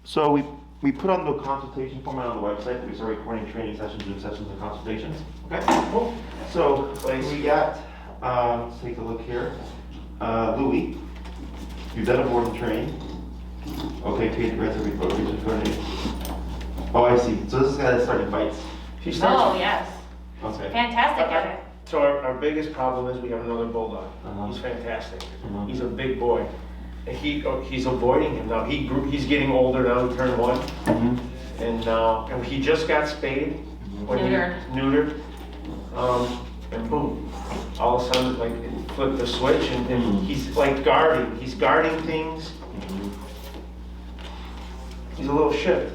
So we put on the consultation format on the website. We start recording training sessions and sessions and consultations. Okay, cool. So we got, let's take a look here. Louie, you've done a board and train. Okay, paid aggressive report. Oh, I see. So this is the guy that's starting fights. She starts. Oh, yes. Okay. Fantastic at it. So our biggest problem is we have another Bulldog. He's fantastic. He's a big boy. And he's avoiding him now. He's getting older now. He turned 1, and he just got spayed. When neutered. And boom, all of a sudden, like, it flipped the switch, and he's like guarding. He's guarding things. He's a little shit.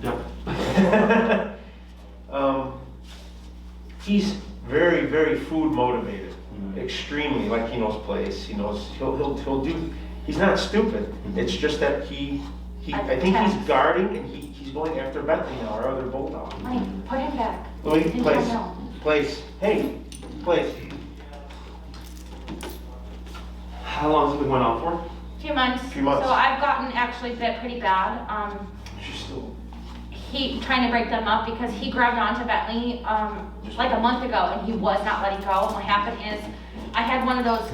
Yep. He's very, very food motivated. Extremely. Like, he knows plays. He knows he'll do. He's not stupid. It's just that I think he's guarding, and he's going after Bentley now, our other Bulldog. Honey, put him back. Louie, place. Hey, place. How long has it been going on for? Few months. Few months. So I've gotten actually bit pretty bad. She's still. He trying to break them up because he grabbed onto Bentley like a month ago and he was not letting go. And what happened is I had one of those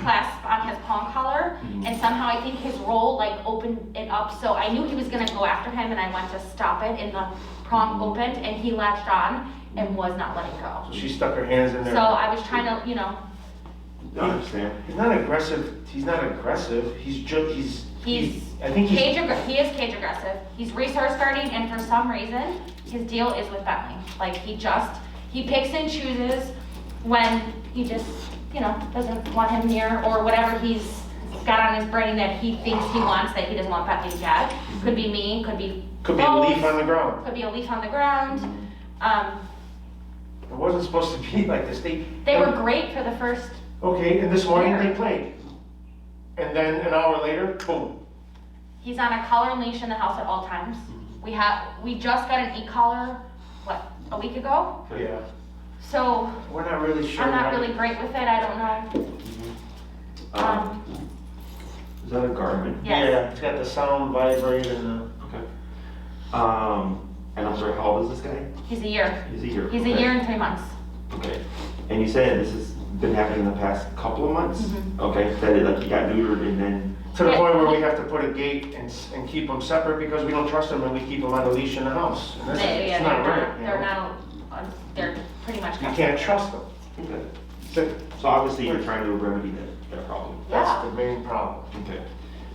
clasps on his palm collar, and somehow I think his roll like opened it up. So I knew he was gonna go after him, and I went to stop it, and the prong opened, and he latched on and was not letting go. So she stuck her hands in there. So I was trying to, I understand. He's not aggressive. He's not aggressive. I think he is cage aggressive. He's resource guarding, and for some reason, his deal is with Bentley. Like he picks and chooses when he just, doesn't want him near, or whatever he's got on his brain that he thinks he wants that he doesn't want Bentley to get. Could be me, could be a leaf on the ground. Could be a leaf on the ground. It wasn't supposed to be like this. They were great for the first. Okay, and this morning they played. And then an hour later, boom. He's on a collar leash in the house at all times. We just got an e-collar, a week ago? Yeah. So we're not really sure. I'm not really great with it. I don't know. Is that a Garmin? Yes. Yeah, it's got the sound vibrate and the. Okay. And I'm sorry, how old is this guy? He's a year. He's a year. He's a year and 3 months. Okay. And you said this has been happening in the past couple of months? Okay. That he got neutered and then. To the point where we have to put a gate and keep them separate because we don't trust them and we keep them on a leash in the house. And it's not right. They're pretty much. You can't trust them. Okay. So obviously you're trying to remedy that problem. That's the main problem. Okay.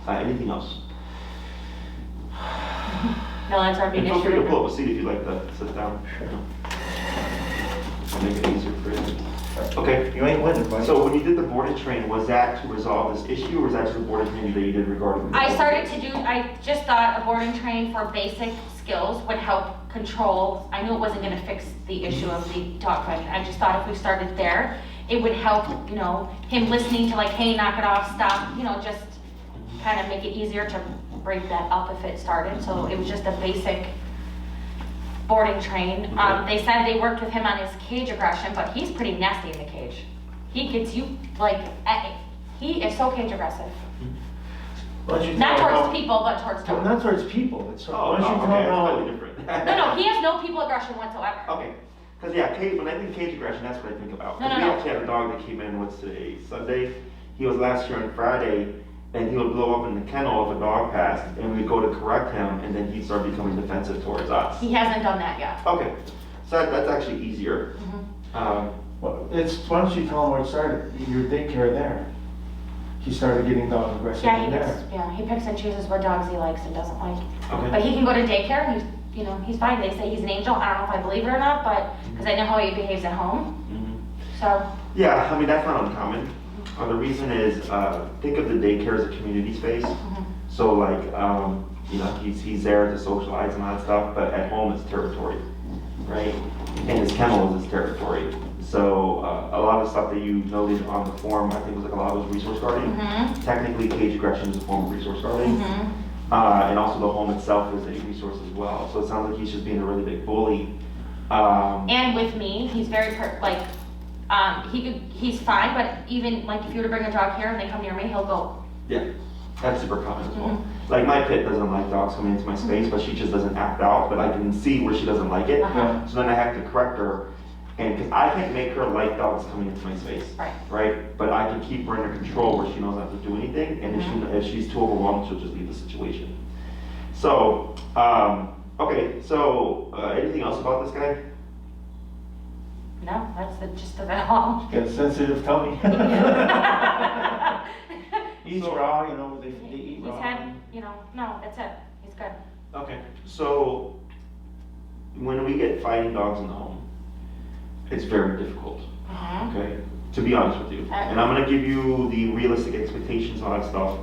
Anything else? No, that's our big issue. Feel free to pull up a seat if you'd like to sit down. I'll make it easier for you. Okay. You ain't winning, buddy. So when you did the board and train, was that to resolve this issue, or was that just the board and train that you did regarding? I just thought a board and train for basic skills would help control. I knew it wasn't gonna fix the issue of the dog fight. I just thought if we started there, it would help, him listening to like, hey, knock it off, stop, just kind of make it easier to break that up if it started. So it was just a basic boarding train. Okay. They said they worked with him on his cage aggression, but he's pretty nasty in the cage. He gets you, he is so cage aggressive. Not towards people, but towards dogs. Not towards people. It's okay, slightly different. No, he has no people aggression whatsoever. Okay. Because when I think cage aggression, that's what I think about. No. We actually had a dog that came in, what's today, Sunday? He was last year on Friday, and he would blow up in the kennel if a dog passed, and we'd go to correct him, and then he'd start becoming defensive towards us. He hasn't done that yet. Okay, so that's actually easier. Why don't you tell him where it started? Your daycare there. He started getting dog aggressive in there. He picks and chooses what dogs he likes and doesn't like. Okay. But he can go to daycare and he's fine. They say he's an angel. I don't know if I believe it or not, but because I know how he behaves at home. So. Yeah, that's not uncommon. The reason is, think of the daycare as a community space. So he's there to socialize and all that stuff, but at home it's territory, right? And his kennel is his territory. So a lot of stuff that you noted on the form, I think was a lot of resource guarding. Technically, cage aggression is a form of resource guarding. And also the home itself is a resource as well. So it sounds like he's just being a really big bully. And with me, he's very he's fine, but even if you were to bring a dog here and they come near me, he'll go. Yeah. That's super common as well. Like my pit doesn't like dogs coming into my space, but she just doesn't act out, but I can see where she doesn't like it. So then I have to correct her. And because I can't make her like dogs coming into my space, right? But I can keep her under control where she knows not to do anything. And if she's too overwhelmed, she'll just leave the situation. So, okay, so anything else about this guy? No, that's the gist of it all. Got a sensitive tummy. He's raw, you know, they eat raw. He's had, you know, no, that's it. He's good. Okay, so when we get fighting dogs in the home, it's very difficult, okay, to be honest with you. And I'm gonna give you the realistic expectations on that stuff.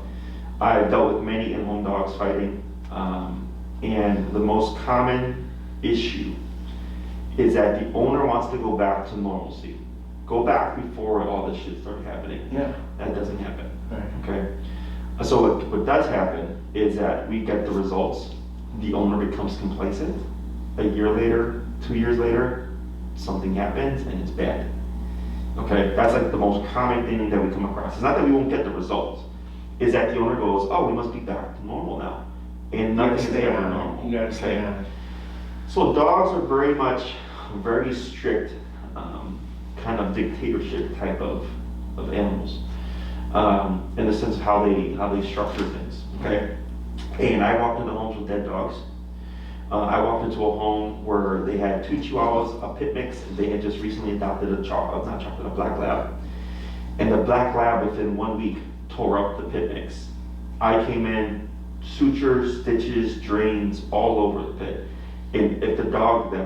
I've dealt with many in-home dogs fighting, and the most common issue is that the owner wants to go back to normalcy. Go back before all this shit started happening. Yeah. That doesn't happen, Right. okay? So what does happen is that we get the results, the owner becomes complacent, a year later, 2 years later, something happens and it's bad. Okay, that's like the most common thing that we come across. It's not that we won't get the results, is that the owner goes, oh, we must be back to normal now. And nothing is ever normal. You gotta stay on it. So dogs are very much, very strict, kind of dictatorship type of animals, in the sense of how they structure things, okay? And I walked into homes with dead dogs. I walked into a home where they had 2 Chihuahuas, a pit mix, and they had just recently adopted a black lab. And the black lab within 1 week tore up the pit mix. I came in, sutures, stitches, drains all over the pit. And if that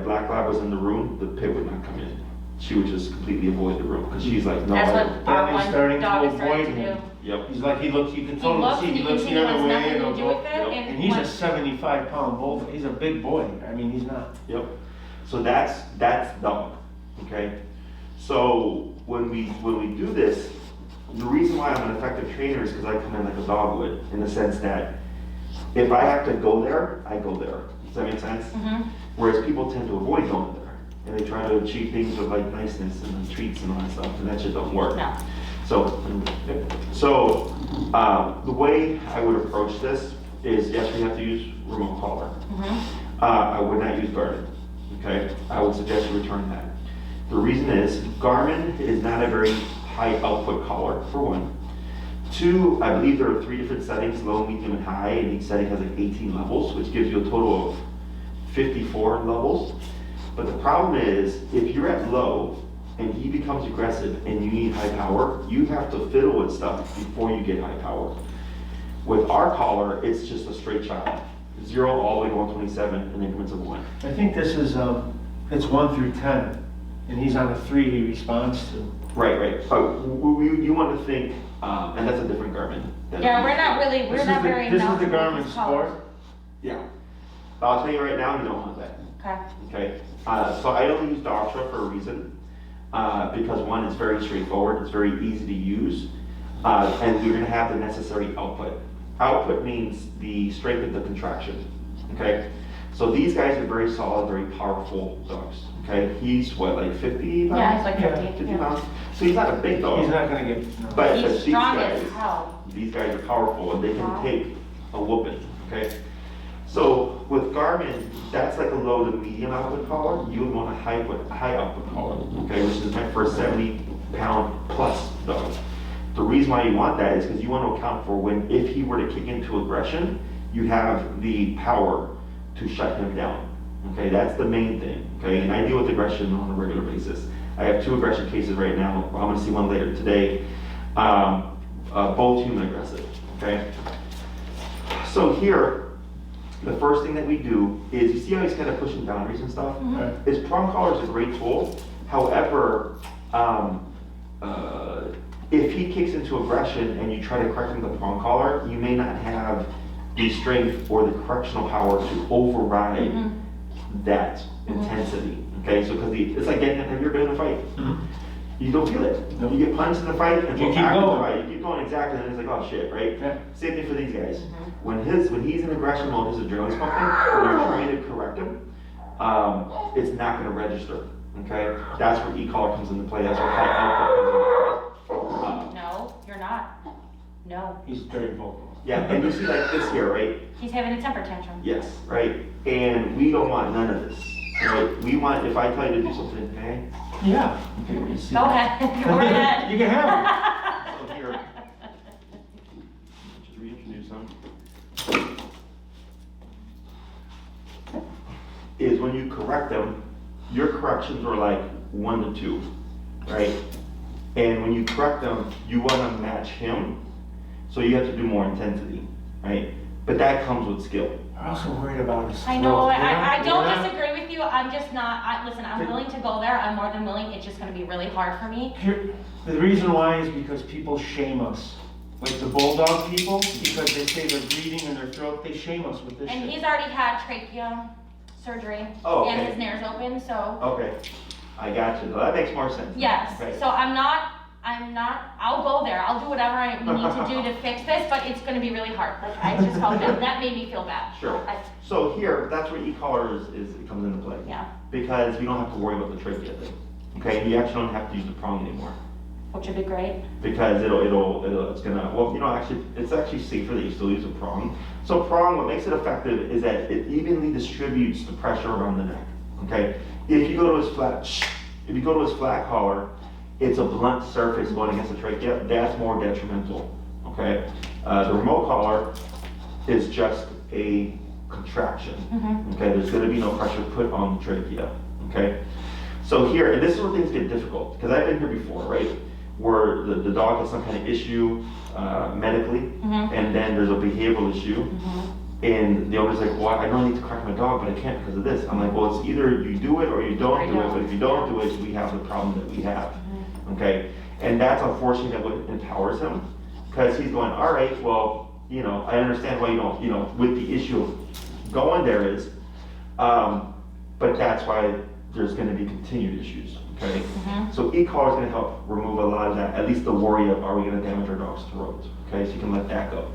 black lab was in the room, the pit would not come in. She would just completely avoid the room because she's like, no. That's what our Then he's one starting to dog is avoid starting to him. do. Yep. He's like, you can He totally looks see, and he you can looks see the he other wants way nothing and to he'll do go. with it. Yep. And he's a 75-pound bull, he's a big boy. I mean, he's not. Yep. So that's dog. Okay. So when we do this, the reason why I'm an effective trainer is because I come in like a dog would, in the sense that if I have to go there, I go there. Does that make sense? Whereas people tend to avoid going there, and they try to achieve things with like niceness and treats and all that stuff, and that shit don't work. No. So the way I would approach this is, yes, we have to use remote collar. I would not use Garmin. Okay, I would suggest you return that. The reason is Garmin is not a very high output collar, for one. 2, I believe there are 3 different settings, low, medium, and high, and each setting has like 18 levels, which gives you a total of 54 levels. But the problem is, if you're at low and he becomes aggressive and you need high power, you have to fiddle with stuff before you get high power. With our collar, it's just a straight shot. 0 all the way to 127 in increments of 1. I think this is, it's 1 through 10, and he's on a 3 he responds to. Right. But you want to think, and that's a different Garmin. Yeah, we're not very This is the knowledgeable Garmin with these colors. Sport. Yeah. I'll tell you right now, you don't want that. Okay. Okay. So I only use Doctra for a reason. Because 1, it's very straightforward, it's very easy to use, and you're going to have the necessary output. Output means the strength of the contraction. Okay. So these guys are very solid, very powerful dogs. Okay. He's what, like 50 pounds? Yeah, he's like 50. 50 pounds. So he's not a big dog. He's not gonna get, no. But He's these strong guys, as hell. these guys are powerful and they can Wow. take a whooping, okay? So with Garmin, that's like a low to medium output collar. You would want a high output collar, okay, which is meant for a 70-pound plus dog. The reason why you want that is because you want to account for when, if he were to kick into aggression, you have the power to shut him down. Okay, that's the main thing. Okay, and I deal with aggression on a regular basis. I have 2 aggression cases right now. I'm going to see one later today. Both human aggressive. Okay. So here, the first thing that we do is, you see how he's kind of pushing boundaries and stuff. His prong collar is a great tool. However, if he kicks into aggression and you try to correct him with the prong collar, you may not have the strength or the correctional power to override that intensity. Okay, so because it's like have you ever been in a fight? You don't feel it. Nope. You get punched in the fight and You go keep back in the going. fight. You keep going exactly, and it's like, oh shit, right? Yeah. Same thing for these guys. When he's in aggression mode, his adrenaline's pumping. When you're trying to correct him, it's not going to register. Okay, that's where e-collar comes into play. That's where high output comes into play. No, you're not. No. He's very vocal. Yeah, and you see like this here, right? He's having a temper tantrum. Yes, right? And we don't want none of this, right? We want, if I tell you to do something, okay? Yeah. Go ahead, go right ahead. You can have So here, just reintroduce him. Is when you correct them, your corrections are like 1 to 2, right? And when you correct them, you want to match him, so you have to do more intensity, right? But that comes with skill. it. I'm also worried about his throat. I know, We're I not- don't we're not- disagree with you, I'm just not, listen, I'm willing to go there, I'm more than willing, it's just gonna be really hard for me. The reason why is because people shame us. Like the Bulldog people, because they say they're bleeding in their throat, they shame us with this And shit. he's already had trachea surgery, Oh, and okay. his nare's open, so, Okay, I got you. Well, that makes more sense. yes. Okay. So I'll go there, I'll do whatever we need to do to fix this, but it's gonna be really hard. Like, I just felt that made me feel bad. Sure. So here, that's where e-collar it comes into play. Yeah, Because we don't have to worry about the trachea thing. Okay, you actually don't have to use the prong anymore. which would be great. Because it's gonna, well, actually, it's actually safer that you still use a prong. So prong, what makes it effective is that it evenly distributes the pressure around the neck, okay? If you go to his flat collar, it's a blunt surface going against the trachea, that's more detrimental, okay? The remote collar is just a contraction, okay? There's gonna be no pressure put on the trachea, okay? So here, and this is where things get difficult, because I've been here before, right? Where the dog has some kind of issue medically, and then there's a behavioral issue, and the owner's like, well, I know I need to correct my dog, but I can't because of this. I'm like, well, it's either you do it or you don't do it, but if you don't do it, we have the problem that we have, okay? And that's unfortunately what empowers him, because he's going, all right, well, I understand why you don't, with the issue of going there is, but that's why there's gonna be continued issues, okay? So e-collar is gonna help remove a lot of that, at least the worry of, are we gonna damage our dog's throat, okay? So you can let that go.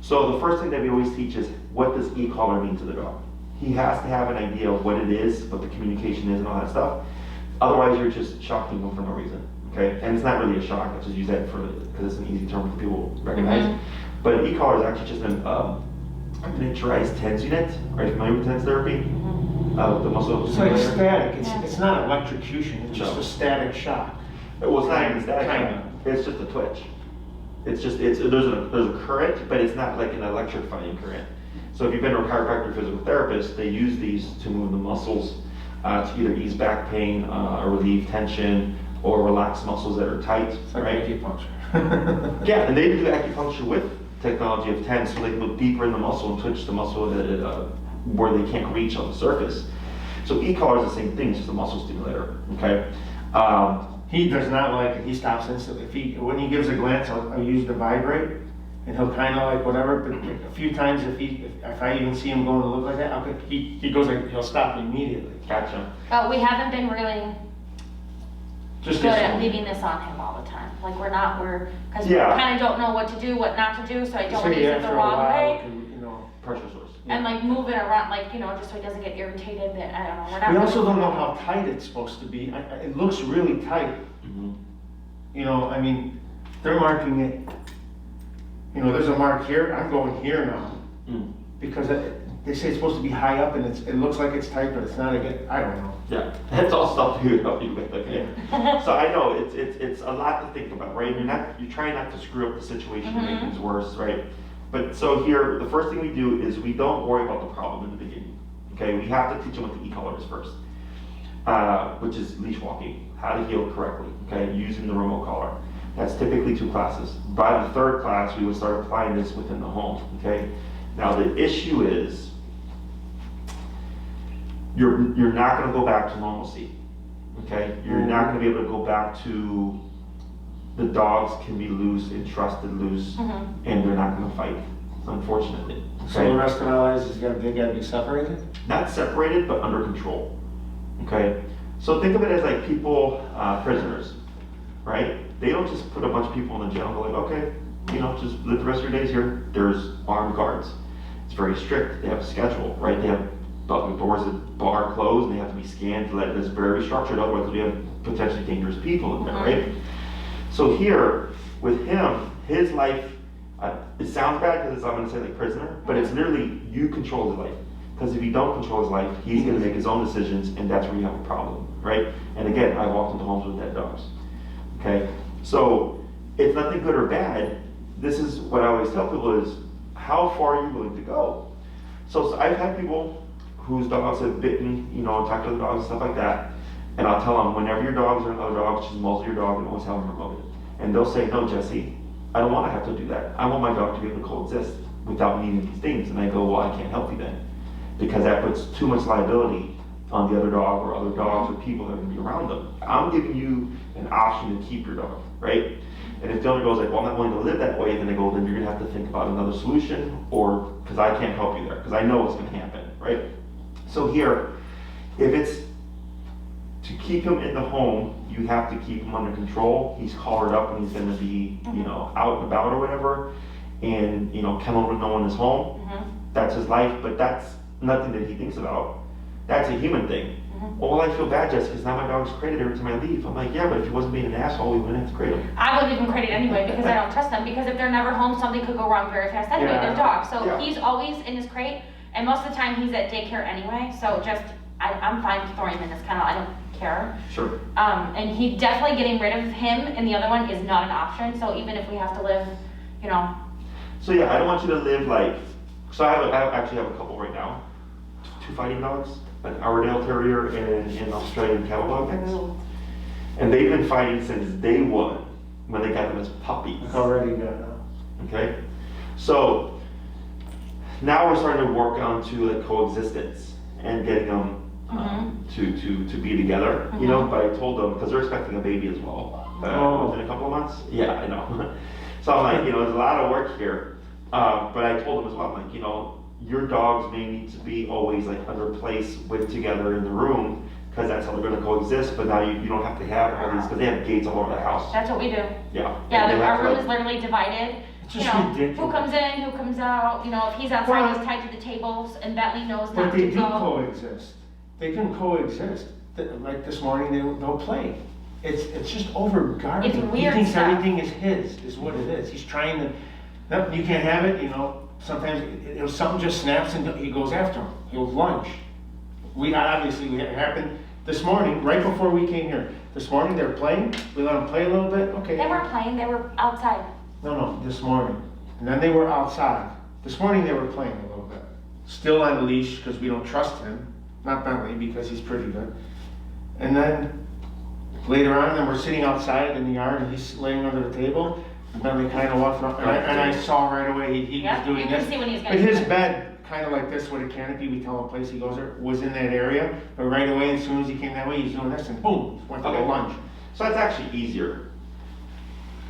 So the first thing that we always teach is, what does e-collar mean to the dog? He has to have an idea of what it is, what the communication is and all that stuff. Otherwise, you're just shocking him for no reason, okay? And it's not really a shock, I just use that because it's an easy term for people to recognize. But e-collar is actually just a miniaturized TENS unit. Are you familiar with TENS therapy? The muscle It's like stimulator. static, it's not electrocution, it's just No. a static shock. Well, it's not even static, Kinda. it's just a twitch. There's a current, but it's not like an electrifying current. So if you've been to a chiropractor or physical therapist, they use these to move the muscles to either ease back pain, or relieve tension, or relax muscles that are tight, It's like right? acupuncture. Yeah, and they do acupuncture with technology of TENS, so they look deeper in the muscle and twitch the muscle where they can't reach on the surface. So e-collar is the same thing, it's just a muscle stimulator, okay? He does not like it, he stops instantly. When he gives a glance, I'll use the vibrate, and he'll kind of like whatever, but a few times if I even see him going to look like that, he goes like, he'll stop immediately. Gotcha. But we haven't been really Just good this at one. leaving this on him all the time. Like, because Yeah. we kind of don't know what to do, what not to do, so I don't So want to use it after the a wrong while, way. Pressure source. And like move it around, like, just so he doesn't get irritated, but I don't know, we're not. We really- also don't know how tight it's supposed to be. It looks really tight. I mean, they're marking it. There's a mark here. I'm going here now because they say it's supposed to be high up, and it looks like it's tight, but it's not. I don't know. Yeah, that's all stuff to help you with, okay? So I know it's a lot to think about, right? You're trying not to screw up the situation and make things worse, right? But so here, the first thing we do is we don't worry about the problem in the beginning, okay? We have to teach them what the e-collar is first, which is leash walking, how to heel correctly, okay? Using the remote collar. That's typically 2 classes. By the 3rd class, we would start applying this within the home, okay? Now the issue is, you're not gonna go back to normalcy, okay? You're not gonna be able to go back to the dogs can be loose and trusted loose, and they're not gonna fight, unfortunately. So the Okay? rest of our lives they gotta be separated? Not separated, but under control, okay? So think of it as like people, prisoners, right? They don't just put a bunch of people in the jail and go like, okay, just live the rest of your days here. There's armed guards. It's very strict. They have a schedule, right? They have doors that bar closed, and they have to be scanned. It's very structured. Otherwise, we have potentially dangerous people in there, right? So here, With him, his life, it sounds bad because I'm going to say like prisoner, but it's literally you control his life. Because if you don't control his life, he's going to make his own decisions, and that's where you have a problem, right? And again, I walked into homes with dead dogs. Okay, so it's nothing good or bad. This is what I always tell people is, how far are you willing to go? So I've had people whose dogs have bitten, attacked other dogs and stuff like that, and I'll tell them, whenever your dogs or another dog, just muzzle your dog and always have them remote. And they'll say, no, Jesse, I don't want to have to do that. I want my dog to be able to coexist without needing these things. And I go, well, I can't help you then, because that puts too much liability on the other dog or other dogs or people that are going to be around them. I'm giving you an option to keep your dog, right? And if the owner goes like, well, I'm not willing to live that way, then they go, then you're going to have to think about another solution, or because I can't help you there, because I know what's going to happen, right? So here, if it's to keep him in the home, you have to keep him under control. He's collared up and he's going to be, out and about or whatever, and kennel with no one is home. That's his life, but that's nothing that he thinks about. That's a human thing. Well, I feel bad, Jessica, because now my dog's crated every time I leave. I'm like, yeah, but if he wasn't being an asshole, we wouldn't have to crate him. I wouldn't even crate it anyway because I don't trust them, because if they're never home, something could go wrong very fast anyway. They're dogs. So he's always in his crate, and most of the time he's at daycare anyway. So I'm fine throwing him in this kennel. I don't care. Sure. And he definitely getting rid of him and the other one is not an option. So even if we have to live, So yeah, I don't want you to live like, so I actually have a couple right now. 2 fighting dogs, an Airedale Terrier and an Australian cattle dog mix. And they've been fighting since day one when they got them as puppies. Already good. Okay? So now we're starting to work on to like coexistence and getting them to be together, but I told them, because they're expecting a baby as well within a couple of months. Yeah, I know. So I'm like, there's a lot of work here. But I told them as well, I'm like, your dogs may need to be always like under place with together in the room, because that's how they're going to coexist. But now you don't have to have all these, because they have gates all over the house. That's what we do. Yeah. Our room is literally divided. It's just ridiculous. Who comes in, who comes out. If he's outside, he's tied to the tables, and Bentley knows not But they to do go. coexist. They can coexist. Like this morning, they'll play. It's just over guarded. It's weird He thinks stuff. everything is his, is what it is. He's trying to, no, you can't have it, Sometimes something just snaps and he goes after him. He'll lunge. We happened this morning, right before we came here. This morning they were playing. We let them play a little bit. Okay. They weren't playing, they were outside. No, this morning. And then they were outside. This morning they were playing a little bit. Still on a leash because we don't trust him. Not Bentley, because he's pretty good. And then later on, then we're sitting outside in the yard and he's laying under the table. And Bentley kind of walked around, and I saw right away he was doing you this. can see when he's But gonna his do it. bed, kind of like this with a canopy, we tell him place he goes there, was in that area. But right away, as soon as he came that way, he's doing this and boom, went to the lunge. So that's actually easier.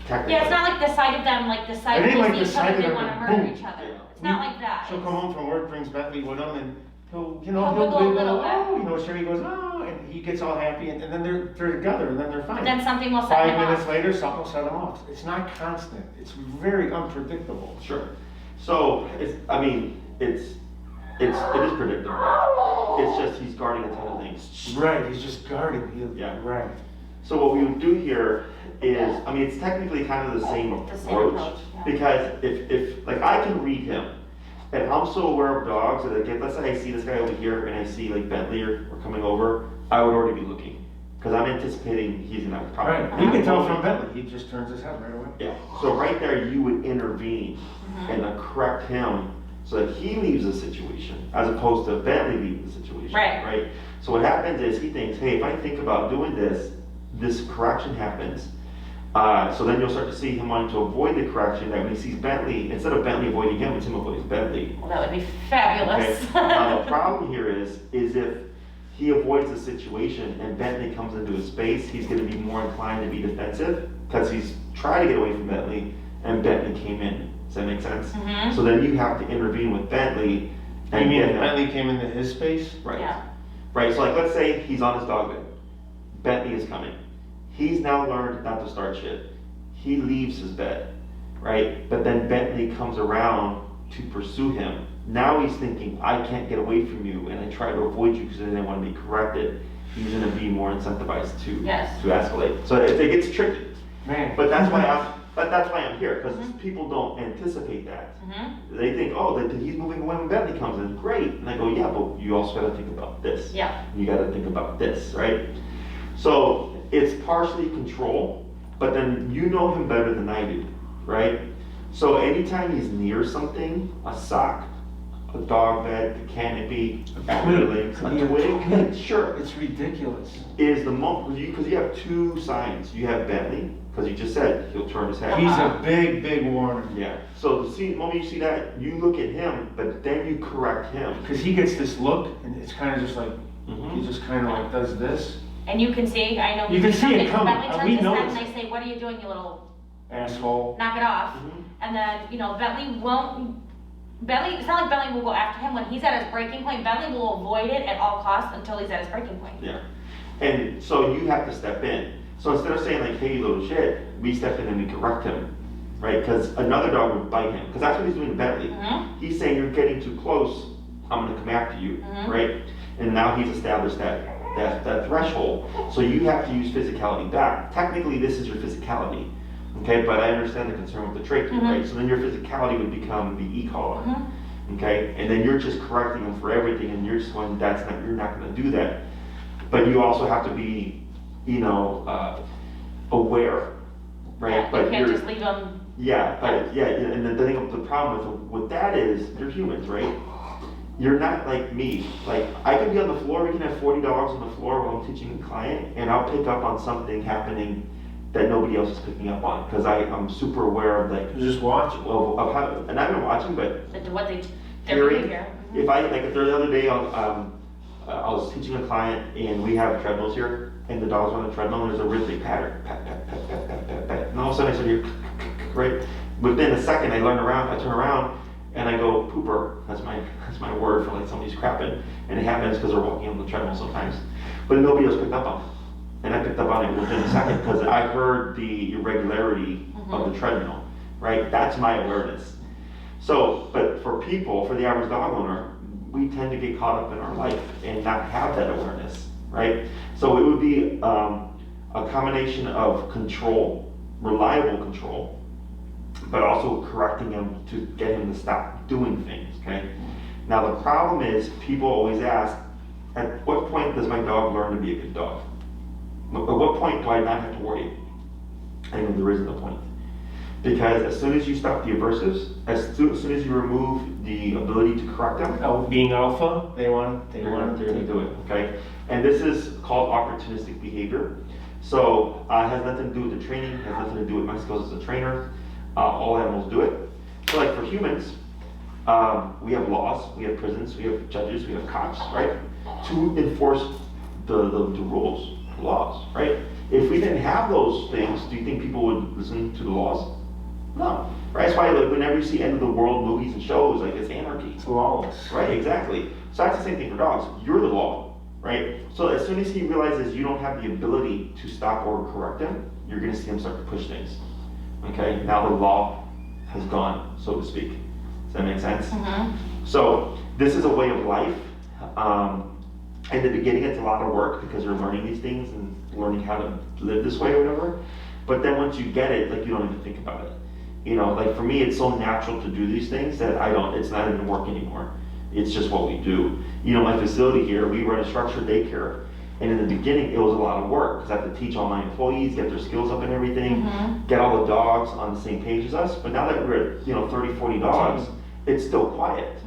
Technically. Yeah, it's not like the sight of them, like the sight It ain't of like they the see each other, sight of they them, want to boom. murder each other. It's not like that. She'll come home from work, brings Bentley with him, and he'll He'll wiggle a little bit. Sherry goes, oh, and he gets all happy, and then they're together, and then they're fine. But then something will set 5 him minutes off. later, something will set them off. It's not constant. It's very unpredictable. Sure. So it is predictable. It's just he's guarding a ton of things. Right, he's just guarding. Yeah. Right. So what we would do here is, it's technically kind of the same approach, yeah. because if like I can read him, and I'm so aware of dogs that like, let's say I see this guy over here and I see like Bentley or coming over, I would already be looking, because I'm anticipating he's gonna have a problem. Right. You can tell from Bentley. He just turns his head right away. Yeah. So right there, you would intervene and correct him so that he leaves the situation, as opposed to Bentley leaving the situation. Right. So what happens is he thinks, hey, if I think about doing this, this correction happens. So then you'll start to see him wanting to avoid the correction. That when he sees Bentley, instead of Bentley avoiding him, it's him avoiding Bentley. Well, that would be fabulous. Okay. Now the problem here is if he avoids the situation and Bentley comes into his space, he's going to be more inclined to be defensive, because he's trying to get away from Bentley and Bentley came in. Does that make sense? So then you have to intervene with Bentley. You mean get if him- Bentley came into his space? Right. Yeah. Right. So like, let's say he's on his dog bed. Bentley is coming. He's now learned not to start shit. He leaves his bed, right? But then Bentley comes around to pursue him. Now he's thinking, I can't get away from you, and I try to avoid you because I didn't want to be corrected. He's going to be more incentivized to escalate. So it gets tricky. Man. But that's why But that's why I'm here, because people don't anticipate that. They think, oh, that he's moving away when Bentley comes in, great. And I go, yeah, but you also got to think about this. Yeah. You got to think about this, right? So it's partially control, but then you know him better than I do, right? So anytime he's near something, a sock, a dog bed, the canopy, a twig, sure. It's ridiculous. Is the moment, because you have two signs. You have Bentley, because you just said he'll turn his head. He's a big, big warner. Yeah. So the moment you see that, you look at him, but then you correct him. Because he gets this look, and it's kind of just like, he just kind of like does this. And you can see, I know. You can see it coming. Bentley turns We his know head it's- and they say, what are you doing, you little Asshole. knock it off. And then, you know, Bentley won't, it's not like Bentley will go after him. When he's at his breaking point, Bentley will avoid it at all costs until he's at his breaking point. Yeah. And so you have to step in. So instead of saying like, hey, you little shit, we step in and we correct him, right? Because another dog would bite him. Because that's what he's doing to Bentley. He's saying, you're getting too close, I'm gonna come after you, right? And now he's established that threshold. So you have to use physicality back. Technically, this is your physicality. Okay, but I understand the concern with the trachea, right? So then your physicality would become the e-collar, okay? And then you're just correcting them for everything, and you're just going, you're not going to do that. But you also have to be, you know, aware, right? Yeah, but you can't just leave them. Yeah, but yeah, and the thing, the problem with that is, they're humans, right? You're not like me. Like, I can be on the floor, we can have 40 dogs on the floor while I'm teaching a client, and I'll pick up on something happening that nobody else is picking up on, because I'm super aware of like, Just watch. of how, and I've been watching, but What their hearing, behavior. if I, like the other day, I was teaching a client and we have treadmills here, and the dogs are on the treadmill and there's a rhythmic pattern, pat, pat, pat, pat, pat, pat, pat, and all of a sudden I said, right, within a second I turn around, and I go, pooper, that's my word for like somebody's crapping, and it happens because they're walking on the treadmill sometimes, but nobody else picked up on it. And I picked up on it within a second because I heard the irregularity of the treadmill, right? That's my awareness. So, but for people, for the average dog owner, we tend to get caught up in our life and not have that awareness, right? So it would be a combination of control, reliable control, but also correcting him to get him to stop doing things, okay? Now the problem is, people always ask, at what point does my dog learn to be a good dog? At what point do I not have to worry? I know there isn't a point. Because as soon as you stop the aversives, as soon as you remove the ability to correct them, Being alpha, they want they're gonna do it, okay? And this is called opportunistic behavior. So it has nothing to do with the training, has nothing to do with my skills as a trainer. All animals do it. So like for humans, we have laws, we have prisons, we have judges, we have cops, right? To enforce the rules. Laws, right? If we didn't have those things, do you think people would listen to the laws? No, right? That's why like whenever you see end of the world movies and shows, like it's anarchy. It's lawless. Right, exactly. So that's the same thing for dogs. You're the law, right? So as soon as he realizes you don't have the ability to stop or correct him, you're gonna see him start to push things. Okay, now the law has gone, so to speak. Does that make sense? So this is a way of life. In the beginning, it's a lot of work because you're learning these things and learning how to live this way or whatever. But then once you get it, like you don't even think about it. You know, like for me, it's so natural to do these things that it's not even work anymore. It's just what we do. You know, my facility here, we run a structured daycare. And in the beginning, it was a lot of work because I have to teach all my employees, get their skills up and everything, get all the dogs on the same page as us. But now that we're at, 30, 40 dogs, it's still quiet.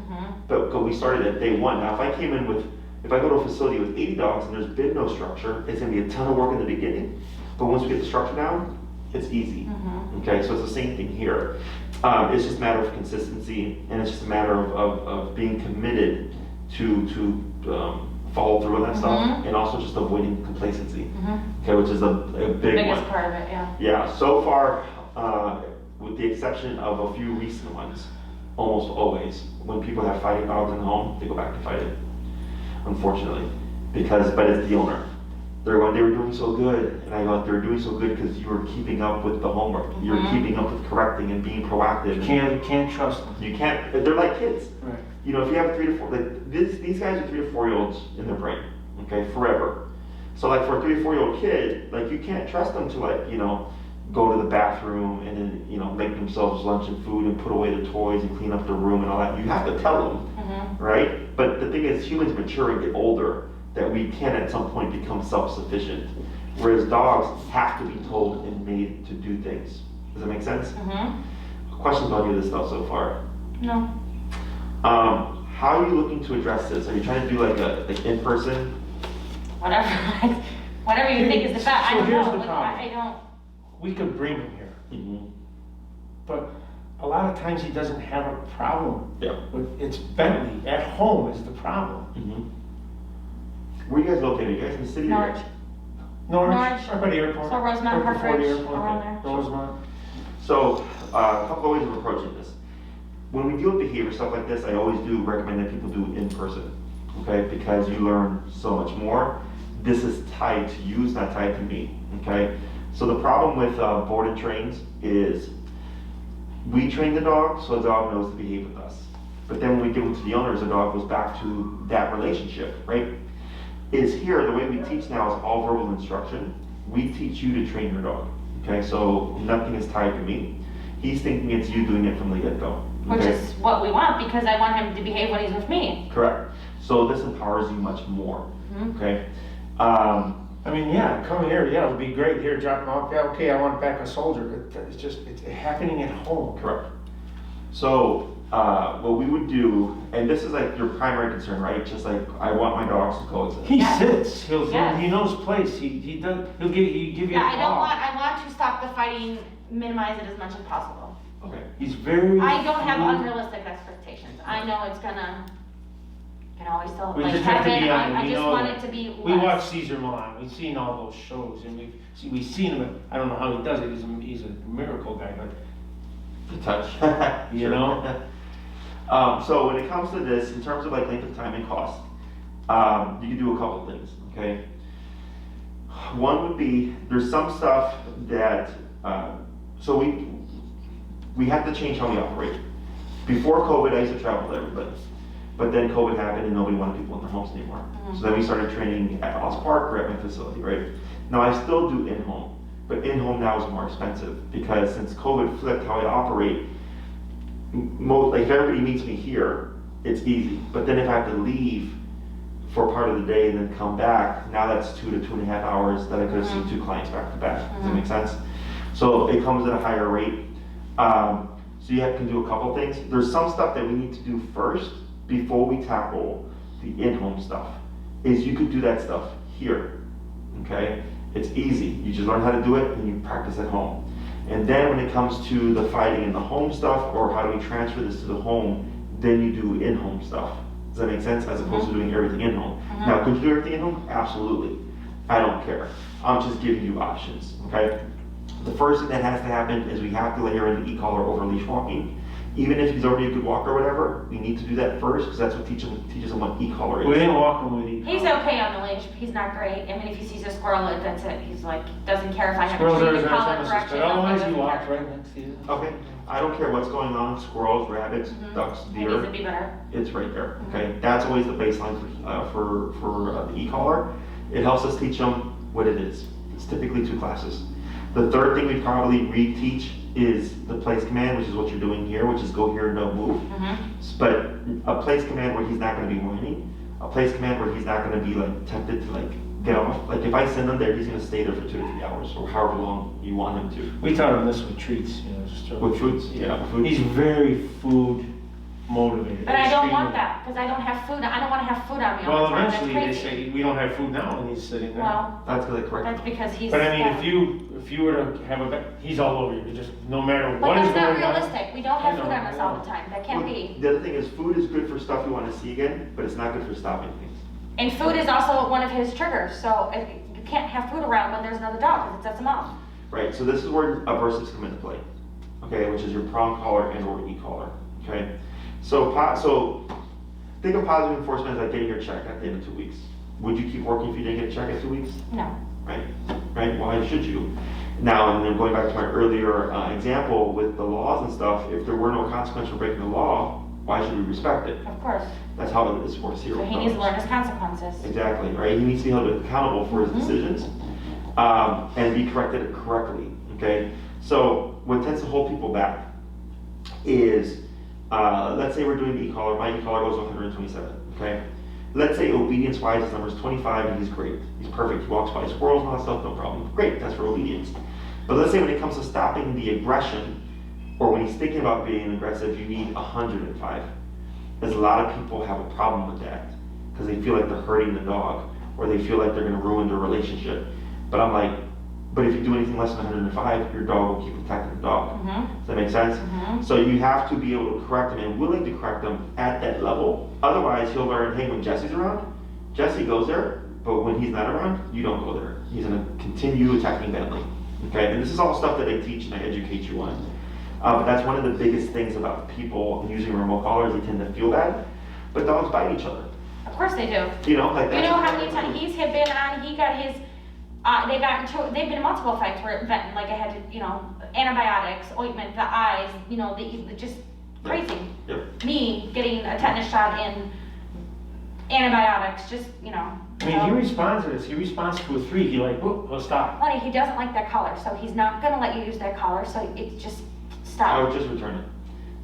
But we started at day one. Now, if I go to a facility with 80 dogs and there's been no structure, it's gonna be a ton of work in the beginning. But once we get the structure down, it's easy. Okay, so it's the same thing here. It's just a matter of consistency, and it's just a matter of being committed to follow through on that stuff, and also just avoiding complacency. Okay, which is a big Biggest one. part of it, yeah. Yeah, so far, with the exception of a few recent ones, almost always, when people have fighting dogs in the home, they go back to fighting. Unfortunately, but it's the owner. They were doing so good, and I thought they were doing so good because you were keeping up with the homework. You're keeping up with correcting and being proactive. You can't trust them. You can't. They're like kids. Right. If you have 3 to 4, like these guys are 3 to 4 year olds in their brain. Okay, forever. So like for a 3 to 4 year old kid, like you can't trust them to go to the bathroom and then, make themselves lunch and food and put away the toys and clean up the room and all that. You have to tell them, right? But the thing is, humans mature and get older, that we can at some point become self-sufficient. Whereas dogs have to be told and made to do things. Does that make sense? Questions on any of this stuff so far? No. How are you looking to address this? Are you trying to do like in-person? Whatever, whatever you think is the best. I don't here's know. the Like, problem. I don't. We could bring him here, but a lot of times he doesn't have a problem. Yeah. It's Bentley at home is the problem. Where are you guys located? You guys in the city? Norwich. Norwich, Norwich. right by the airport. So Rosemount, right before the Parkridge, airport. around there. Rosemount. So, a couple of ways of approaching this. When we deal with behavior, stuff like this, I always do recommend that people do it in person, okay? Because you learn so much more. This is tied to you, it's not tied to me, okay? So the problem with board and trains is we train the dog so the dog knows to behave with us. But then when we give them to the owners, the dog goes back to that relationship, right? Is here, the way we teach now is all verbal instruction. We teach you to train your dog, okay? So nothing is tied to me. He's thinking it's you doing it from the get-go. Which is what we want, because I want him to behave when he's with me. Correct. So this empowers you much more, okay? I mean, yeah, come here, yeah, it would be great here, drop him off, yeah, okay, I want back a soldier, but it's happening at home. Correct. So what we would do, and this is like your primary concern, right? Just like, I want my dogs to coexist. He Yeah. sits, he Yes. knows place, he does, he'll give you a Yeah, call. I want to stop the fighting, minimize it as much as possible. Okay. He's very. I don't have unrealistic expectations. I know it's gonna, can always still, We like, just have to be happen. honest, I we just know want that. it to be We watch less. Caesar Milan, we've seen all those shows, and we've seen him, I don't know how he does it, he's a miracle guy, but, The touch. you know? So when it comes to this, in terms of like length of time and cost, you can do a couple of things, okay? One would be, there's some stuff that, so we have to change how we operate. Before COVID, I used to travel with everybody. But then COVID happened and nobody wanted people in their homes anymore. So then we started training at Oz Park or at my facility, right? Now I still do in-home, but in-home now is more expensive because since COVID flipped how I operate, like if everybody meets me here, it's easy. But then if I have to leave for part of the day and then come back, now that's 2 to 2.5 hours that I could have seen 2 clients back to back. Does that make sense? So it comes at a higher rate. So you can do a couple things. There's some stuff that we need to do first before we tackle the in-home stuff. Is you could do that stuff here, okay? It's easy. You just learn how to do it and you practice at home. And then when it comes to the fighting in the home stuff, or how do we transfer this to the home, then you do in-home stuff. Does that make sense? As opposed to doing everything in-home. Now, could you do everything in-home? Absolutely. I don't care. I'm just giving you options, okay? The first thing that has to happen is we have to layer in the e-collar over leash walking. Even if he's already a good walker or whatever, we need to do that first because that's what teaches him what e-collar is. We didn't walk him with He's okay on the leash, he's not great. I mean, if he sees a squirrel, that's it. He's like, doesn't care if I have Squirrels to are treat his the collar nemesis, correction. but otherwise he doesn't walked care. right next to you. Okay, I don't care what's going on, squirrels, rabbits, ducks, It needs to deer, be better. it's right there, okay? That's always the baseline for the e-collar. It helps us teach them what it is. It's typically 2 classes. The third thing we probably reteach is the place command, which is what you're doing here, which is go here and don't move. But a place command where he's not gonna be whining, a place command where he's not gonna be like tempted to like get off. Like if I send him there, he's gonna stay there for 2 to 3 hours or however long you want him to. We taught him this with treats, you know, just With foods? Yeah, with foods. He's very food motivated. But I don't extremely. want that, because I don't have food, I don't wanna have food on me all Well, the time, that's eventually they crazy. say, we don't have food now, and he's sitting there. Well, That's gonna correct. that's because he's. But I mean, yeah. if you were to have he's all over you, just no matter But what is that's not going on. realistic, we don't have I food know, on us I all know. the time, that can't be. The other thing is food is good for stuff you want to see again, but it's not good for stopping things. And food is also one of his triggers, so if you can't have food around when there's another dog, because it sets him off. Right, so this is where aversives come into play, okay, which is your prong collar and or e-collar, okay? So think of positive enforcement as like getting your check at the end of 2 weeks. Would you keep working if you didn't get a check at 2 weeks? No. Right, why should you? Now, and then going back to my earlier example with the laws and stuff, if there were no consequence for breaking the law, why should we respect it? Of course. That's how it is for zero. So he needs to learn his consequences. Exactly, right? He needs to be held accountable for his decisions and be corrected correctly, okay? So what tends to hold people back is, let's say we're doing the e-collar, my e-collar goes to 127, okay? Let's say obedience-wise, his number is 25 and he's great. He's perfect, he walks by squirrels and all that stuff, no problem. Great, that's for obedience. But let's say when it comes to stopping the aggression, or when he's thinking about being aggressive, you need 105. Because a lot of people have a problem with that, because they feel like they're hurting the dog, or they feel like they're gonna ruin their relationship. But I'm like, but if you do anything less than 105, your dog will keep attacking the dog. Does that make sense? So you have to be able to correct him and willing to correct him at that level. Otherwise, he'll learn, hey, when Jesse's around, Jesse goes there, but when he's not around, you don't go there. He's gonna continue attacking Bentley. Okay, and this is all stuff that I teach and I educate you on. But that's one of the biggest things about people using remote collars. They tend to feel bad, but dogs bite each other. Of course they do. You know, like You know how many times he's been on, he got his, they've been in multiple fights where it went, like I had to, antibiotics, ointment, the eyes, just crazy. Yep. Me getting a tetanus shot in antibiotics, I mean, he responds to this. He responds to a 3. He like, whoop, he'll stop. Honey, he doesn't like that collar, so he's not gonna let you use that collar, so it's just I stop. would just return it.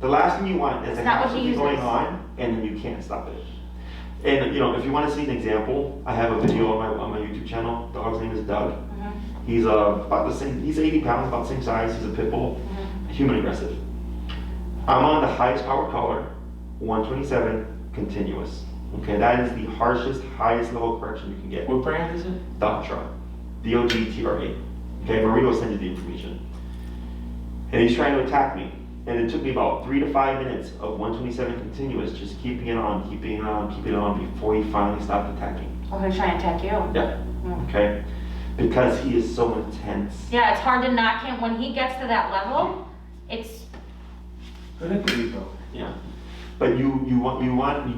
The last thing you want is It's to not have what he something going uses. on and then you can't stop it. And if you want to see an example, I have a video on my YouTube channel. The dog's name is Doug. He's about the same. He's 80 pounds, about the same size. He's a pit bull, human aggressive. I'm on the highest powered collar, 127 continuous. Okay, that is the harshest, highest level correction you can get. What brand is it? Dogtra, D-O-G-T-R-A. Okay, Marie will send you the information. And he's trying to attack me. And it took me about 3 to 5 minutes of 127 continuous, just keeping it on before he finally stopped attacking. Oh, he's trying to attack you. Yeah. Okay. Because he is so intense. Yeah, it's hard to knock him, when he gets to that level, it's, Good at the repo. Yeah. But you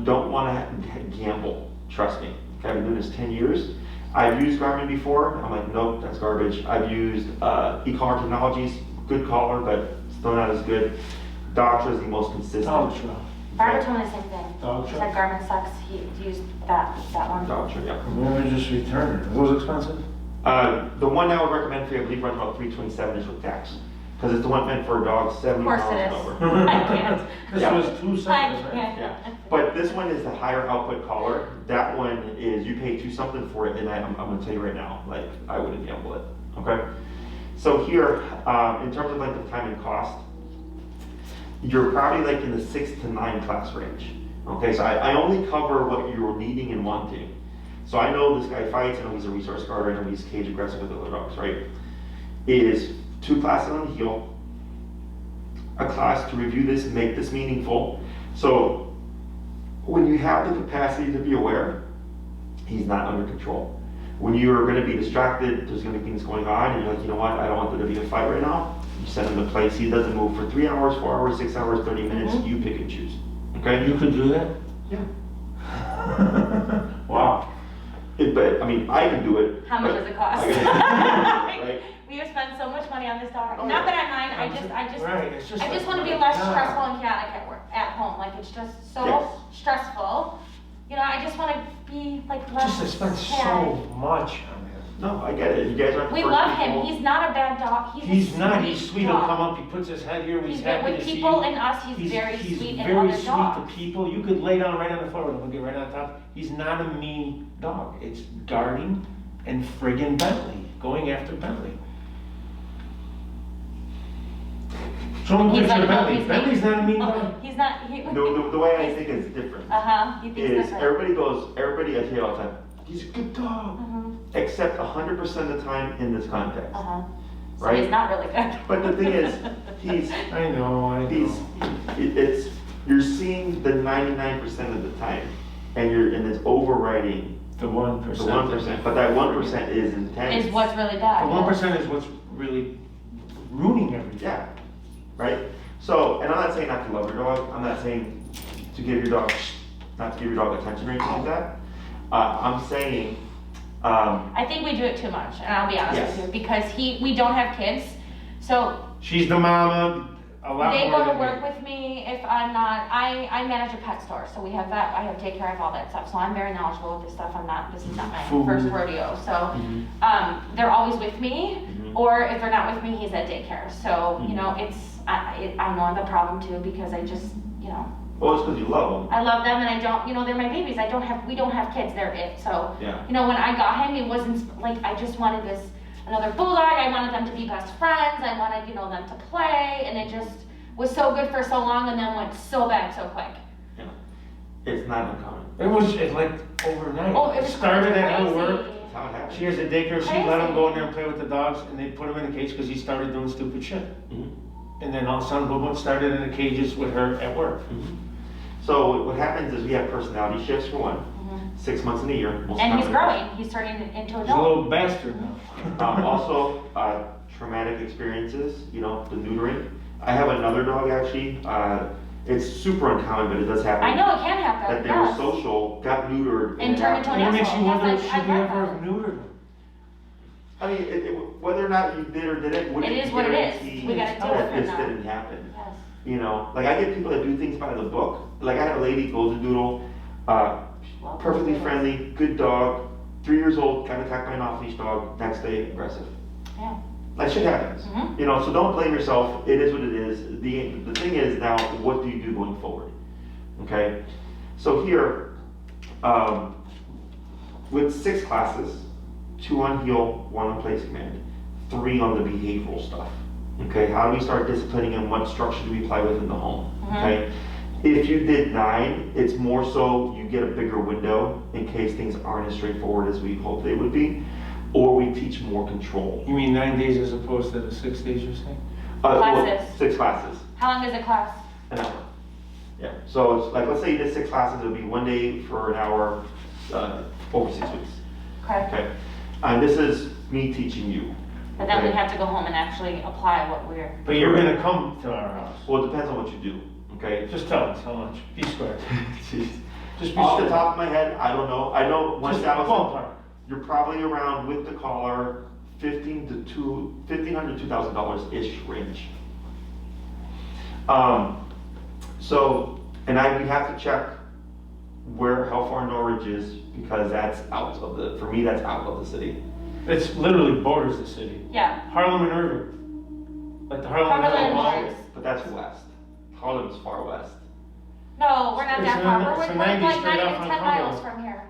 don't want to gamble. Trust me. Okay, I've been doing this 10 years. I've used Garmin before. I'm like, nope, that's garbage. I've used e-collar technologies, good collar, but still not as good. Dogtra is the most consistent. Dogtra. Barbara told me the same thing. Dogtra. He said Garmin sucks, he used that one. Dogtra, yeah. Maybe just return it. Are those expensive? The one I would recommend for you, I believe, runs about 327 is with tax. Because it's the one meant for dogs 70 Of course pounds it and is. over. I can't. This Yeah. was 2 I seconds, right? can't. Yeah. But this one is the higher output collar. That one is, you pay 2 something for it, and I'm going to tell you right now, like, I wouldn't gamble it. Okay? So here, in terms of like the time and cost, you're probably like in the 6 to 9 class range. Okay, so I only cover what you're needing and wanting. So I know this guy fights, I know he's a resource guard, I know he's cage aggressive with other dogs, right? Is 2 classes on the heel, a class to review this, make this meaningful. So when you have the capacity to be aware, he's not under control. When you're going to be distracted, there's going to be things going on, and you're like, you know what, I don't want there to be a fight right now. You send him to place, he doesn't move for 3 hours, 4 hours, 6 hours, 30 minutes, you pick and choose. Okay? You could do that? Yeah. Wow. But, I mean, I can do it. How much but does it cost? I gotta- right? We have spent so much money on this dog. Oh, Not yeah. that I mind, Right, it's just I just like- want to be less Yeah. stressful and chaotic at work, at home. Like, it's just so Yes. stressful. I just want to be like less Just to spend chaotic. so much on him. No, I get it. You guys aren't the We first love people. him. He's not a bad dog. He's not, he's sweet, he'll dog. come up, he puts his head here, he's He's happy with to see people you. and us. He's very sweet and very other sweet dogs. to people. You could lay down right on the floor with him, he'll get right on top. He's not a mean dog. It's guarding and friggin' Bentley, going after Bentley. Show him a He's picture like, of no, Bentley. he's Bentley's not a mean dog. He's not. The way I think is different. He thinks Is different. everybody I say all the time, he's a good dog. Except 100% of the time in this context. So Right? he's not really good. But the thing is, he's, I know. you're seeing the 99% of the time, and it's overriding The 1%. the 1%. But that 1% is intense. Is what's really bad. The 1% is what's really ruining everything. Yeah, right? So, and I'm not saying not to love your dog. I'm not saying to give your dog, not to give your dog attention or anything like that. I'm saying, I think we do it too much, and I'll be honest Yes. with you, because we don't have kids, so She's the mama, a lot they more go to than work me. with me if I'm not, I manage a pet store, so we have that, I have daycare, I have all that stuff, so I'm very knowledgeable with this stuff, this is not my Food. first rodeo, so, Mhm. they're always with me, or if they're not with me, he's at daycare. So, you know, I know I'm a problem too, because I just, you know. Well, it's because you love them. I love them, and I don't, you know, they're my babies. We don't have kids, they're it. So, Yeah. you know, when I got him, it wasn't like, I just wanted another Bulldog. I wanted them to be best friends. I wanted, you know, them to play, and it just was so good for so long, and then went so bad so quick. Yeah. It's not uncommon. It was like overnight. Oh, it was started at her crazy. work. That's how it happens. She has a daycare, she let him go in there and play with the dogs, and they put him in a cage because he started doing stupid shit. And then all of a sudden, boom, started in the cages with her at work. So what happens is we have personality shifts for one, 6 months in a year. Most And he's common. growing. He's turning into He's a adult. little bastard now. Also, traumatic experiences, you know, the neutering. I have another dog actually, it's super uncommon, but it does happen. I know it can happen. That they were social, got neutered. And it turned into happened. an It makes you wonder, Yes, should I've we read ever that. have neutered him? I mean, whether or not you did or didn't, wouldn't It is what it is. guarantee We gotta do that it this now. didn't happen. Yes. You know, like I get people that do things by the book. Like I had a lady, golden doodle, perfectly friendly, good dog, 3 years old, got attacked by an off-leash dog, next day aggressive. Yeah. That shit happens. You know, so don't blame yourself. It is what it is. The thing is now, what do you do going forward? Okay? So here, with 6 classes, 2 on heel, 1 on place command, 3 on the behavioral stuff. Okay, how do we start disciplining and what structure do we apply within the home? Okay, if you did 9, it's more so you get a bigger window in case things aren't as straightforward as we hope they would be, or we teach more control. You mean 9 days as opposed to the 6 days you're saying? Classes. 6 classes, How long is a class? an hour. Yeah, so it's like, let's say you did 6 classes, it would be 1 day for an hour, over 6 weeks. Okay. Okay, and this is me teaching you. But then we Okay. have to go home and actually apply what we're. But you're gonna come to our house. Well, it depends on what you do, okay? Just tell us how much. Be square. Jeez. Just be Off the square. top of my head, I don't know. I know Just 1,000, ballpark. you're probably around with the collar, $1,500 to $2,000-ish range. So, and we have to check how far Norwich is, because that's out of for me, that's out of the city. It's literally borders the city. Yeah. Harlem and Irving. Like the Harlem and Cumberland Irving line. Hills. But that's west. Harlem's far west. No, we're not It's that a- far. it's a We're 90 like straight not off even on 10 miles Cumberland. from here.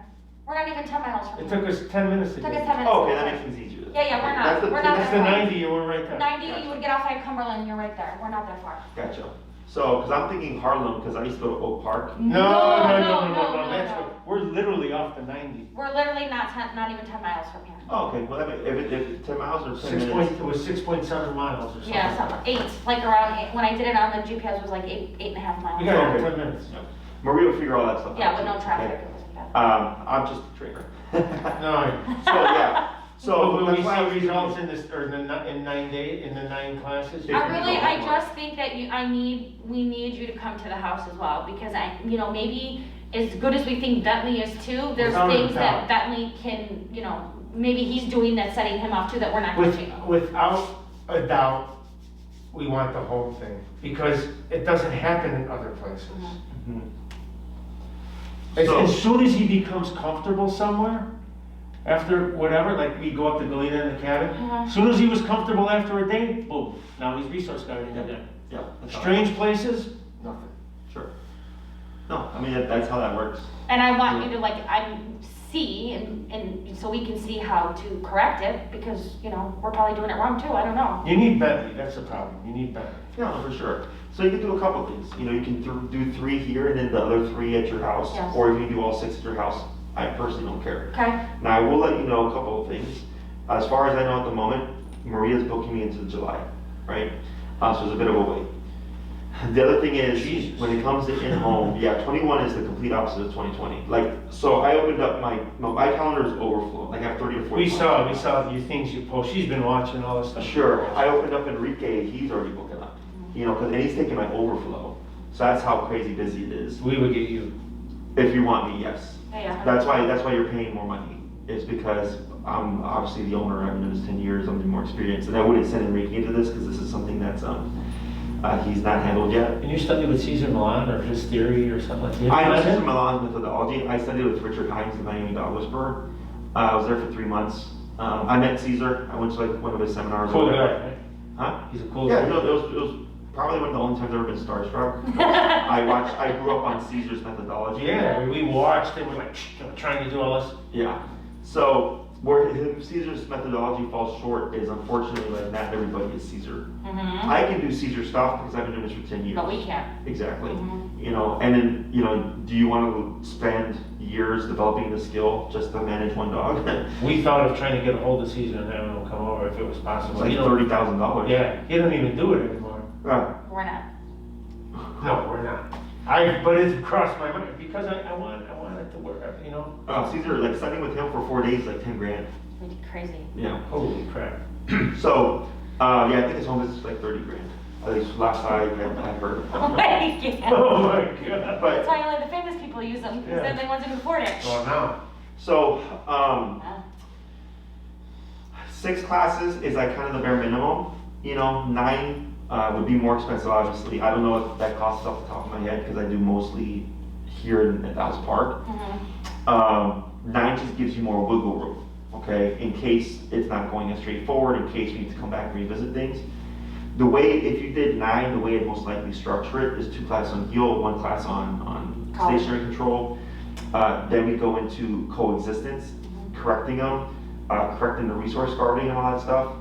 We're not even 10 miles from It here. took us 10 minutes to Took get us there. 10 minutes. Oh, okay, to that get makes things easier. Yeah, yeah, we're not. That's We're not That's that the far. 90 and we're right there. 90, you would get off at Cumberland, you're right there. We're not that far. Gotcha. So, because I'm thinking Harlem, because I used to go to Oak Park. No. no. That's we're literally off the 90. We're literally not even 10 miles from here. Oh, okay, well, if 10 miles or 10 It minutes. was 6.7 miles or something. Yeah, something, 8, like around 8. When I did it on the GPS, it was like 8.5 miles. We got Okay. here in 10 minutes. Yeah. Maria will figure all that stuff out. Yeah, with no too, traffic, okay? it wasn't bad. I'm just a trainer. No. So, yeah, so Will that's we why I was see results in this, or in 9 days, in the 9 classes? Yeah. I just think that we need you to come to the house as well, because maybe as good as we think Bentley is too, there's Without a things that doubt. Bentley can, maybe he's doing that's setting him off too, that we're not catching. Without a doubt, we want the home thing, because it doesn't happen in other places. As soon as he becomes comfortable somewhere, after whatever, like we go up to Galena in the cabin, as soon as he was comfortable after a day, boom, now he's resource guarding again. Yeah. that's how- Strange places, nothing. Sure. No, I mean, that's how that works. And I want you to see, and so we can see how to correct it, because, we're probably doing it wrong too, I don't know. You need Bentley, that's the problem, you need Bentley. Yeah, for sure. So you can do a couple things. You can do 3 here and then the other 3 at your house. Yes. Or if you do all 6 at your house, I personally don't care. Okay? Now, I will let you know a couple of things. As far as I know at the moment, Maria's booking me into July, right? So there's a bit of a wait. The other thing is, Jesus. when it comes to in-home, 21 is the complete opposite of 2020. So I opened up my calendar is overflowing. Like I have 30 to 40. We saw the things you post, she's been watching all this stuff. Sure, I opened up Enrique, he's already booking up. And he's taking my overflow. So that's how crazy busy it is. We would get you. If you want me, yes. Yeah. That's why you're paying more money. It's because I'm obviously the owner. I've been doing this 10 years. I'm more experienced, and I wouldn't send Enrique into this because this is something that's he's not handled yet. And you studied with Cesar Milan or his theory or something like that? I know Cesar Milan's methodology. I studied with Richard Hines, the Miami Dog Whisperer. I was there for 3 months. I met Caesar. I went to like one of his seminars. Cool or guy, whatever. right? Huh? He's a cool Yeah, guy. no, it was probably one of the only times I've ever been starstruck. I grew up on Caesar's methodology. Yeah, we watched it, we're like, trying to do all this. Yeah. So where Caesar's methodology falls short is unfortunately like not everybody is Caesar. Mhm. I can do Caesar stuff because I've been doing this for 10 years. But we can't. Exactly. Mhm. You know, and then, you know, do you want to spend years developing the skill just to manage one dog? We thought of trying to get a hold of Caesar and having him come over if it was It's possible. like He don't- $30,000. Yeah, he don't even do it anymore. We're not. No, we're not. But it's crossed my mind because I want it to work, you know? Caesar, like studying with him for 4 days, like 10 grand. It's crazy. Yeah. Holy crap. So, yeah, I think his home is like 30 grand. At least last I heard. Oh my God. Oh my God. But That's why only the famous people use them, because they're the ones who can afford it. Oh, no. so, Yeah. 6 classes is like kind of the bare minimum. You know, 9 would be more expensive, obviously. I don't know what that costs off the top of my head because I do mostly here at Dallas Park. Mhm. 9 just gives you more wiggle room, okay? In case it's not going as straightforward, in case you need to come back and revisit things. The way, if you did 9, the way I'd most likely structure it is 2 classes on heel, 1 class on stationary control. Then we go into coexistence, correcting them, correcting the resource guarding and all that stuff.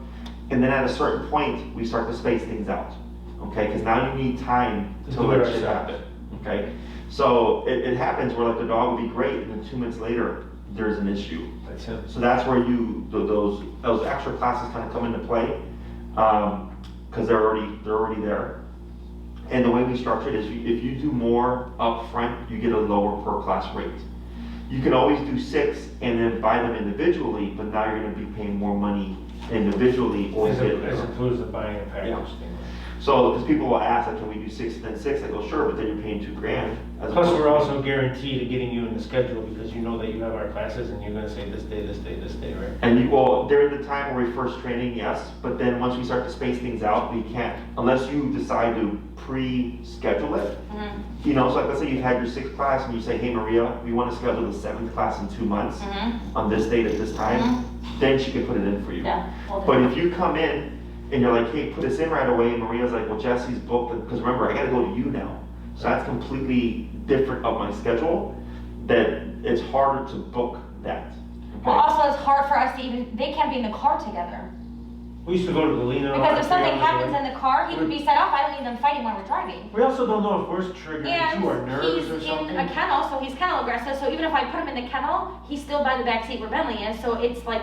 And then at a certain point, we start to space things out, okay? Because now you need time to do let it shit ourselves. happen, okay? So it happens where like the dog will be great, and then 2 minutes later, there's an issue. That's it. So that's where those extra classes kind of come into play, because they're already there. And the way we structure it is, if you do more up front, you get a lower per class rate. You can always do 6 and then buy them individually, but now you're going to be paying more money individually or As get. opposed to buying a package Yeah. thing. So, because people will ask, like, can we do 6 and then 6? I go, sure, but then you're paying 2 grand. as Plus, opposed we're to- also guaranteed to getting you in the schedule because you know that you have our classes and you're gonna say this day, this day, this day, right? And well, during the time where we first training, yes, but then once we start to space things out, we can't, unless you decide to pre-schedule it. Mhm. You know, so like, let's say you've had your 6th class and you say, hey Maria, we want to schedule the 7th class in 2 months Mhm. on this date at this time, then she can put it in for you. Yeah. we'll do But it. if you come in and you're like, hey, put this in right away, and Maria's like, well, Jesse's booked, because remember, I gotta go to you now. So that's completely different of my schedule, that it's harder to book that. Well, Okay? also it's hard for us to even, they can't be in the car together. We used to go to Galena. Because if something 3 hours happens away. in the car, he could be set off. I don't need them fighting when we're driving. We also don't know if we're triggering to our And nerves he's or in something. a kennel, so he's kennel aggressive. So even if I put him in the kennel, he's still by the back seat where Bentley is. So it's like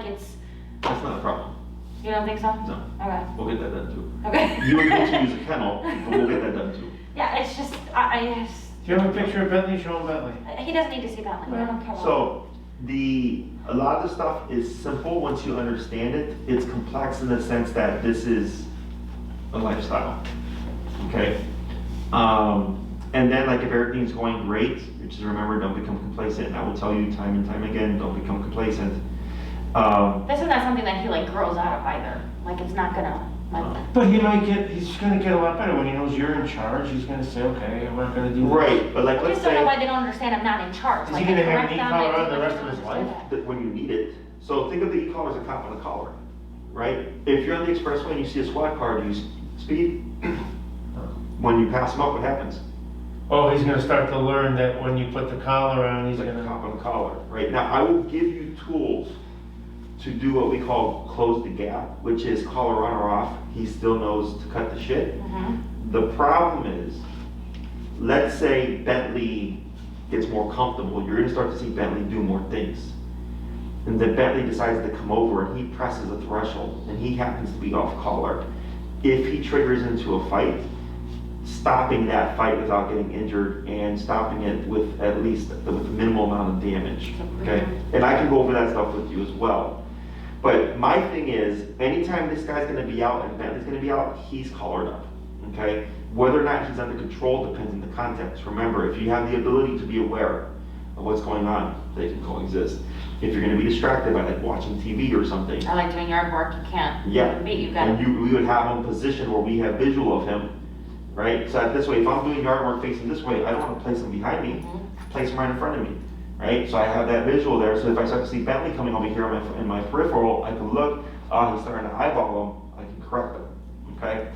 That's not a problem. you don't think so? No, Okay. we'll get that done too. Okay. You would get to use a kennel, but we'll get that done too. Yeah, it's just Do you have a picture of Bentley? Show him Bentley. he doesn't need to see Bentley. I don't care. So a lot of the stuff is simple once you understand it. It's complex in the sense that this is a lifestyle, okay? And then like if everything's going great, just remember, don't become complacent. I will tell you time and time again, don't become complacent. This is not something that he like grows out of either. Like it's not gonna like. But he's gonna get a lot better when he knows you're in charge. He's gonna say, okay, I'm not gonna do this. Right, but like I let's just don't know say why they don't understand I'm not in charge. Is Like, he gonna I have an correct them, I e-collar on do the what rest they of his don't life? understand. that when you need it. So think of the e-collar as a cop on a collar, right? If you're on the expressway and you see a squad car, do you speed? When you pass them up, what happens? Oh, he's gonna start to learn that when you put the collar on, he's It's like a gonna. cop on a collar, right? Now, I will give you tools to do what we call close the gap, which is collar on or off. He still knows to cut the shit. Mhm. The problem is, let's say Bentley gets more comfortable, you're gonna start to see Bentley do more things. And then Bentley decides to come over and he presses a threshold and he happens to be off collar. If he triggers into a fight, stopping that fight without getting injured and stopping it with at least with the minimal amount of damage, okay? And I can go over that stuff with you as well. But my thing is, anytime this guy's gonna be out and Bentley's gonna be out, he's collared up, okay? Whether or not he's under control depends on the context. Remember, if you have the ability to be aware of what's going on, they can coexist. If you're gonna be distracted by like watching TV or something, I like doing yard work. You can't. yeah, Beat you got. and we would have him positioned where we have visual of him, right? So this way, if I'm doing yard work facing this way, I don't wanna place him behind me, place him right in front of me. right? So I have that visual there, so if I start to see Bentley coming over here in my peripheral, I can look, he's starting to eyeball him, I can correct him, okay?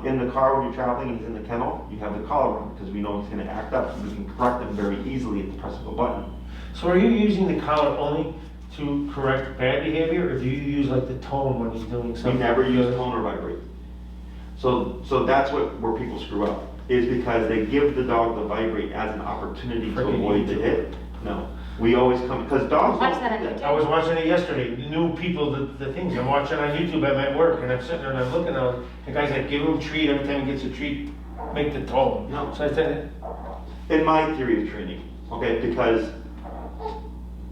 In the car when you're traveling and he's in the kennel, you have the collar on, because we know he's gonna act up, so we can correct him very easily at the press of a button. So are you using the collar only to correct bad behavior, or do you use like the tone when he's doing We something? never use tone or vibrate. So that's where people screw up, is because they give the dog the vibrate as an opportunity to avoid the hit. No, we always come, because dogs Watch don't that do on that. I was watching it yesterday, the new people, the things, I'm watching on YouTube at my work, and I'm sitting there and I'm looking at the guy's like, give him a treat, every time he gets a treat, make the tone. No. So I said, In my theory of training, okay, because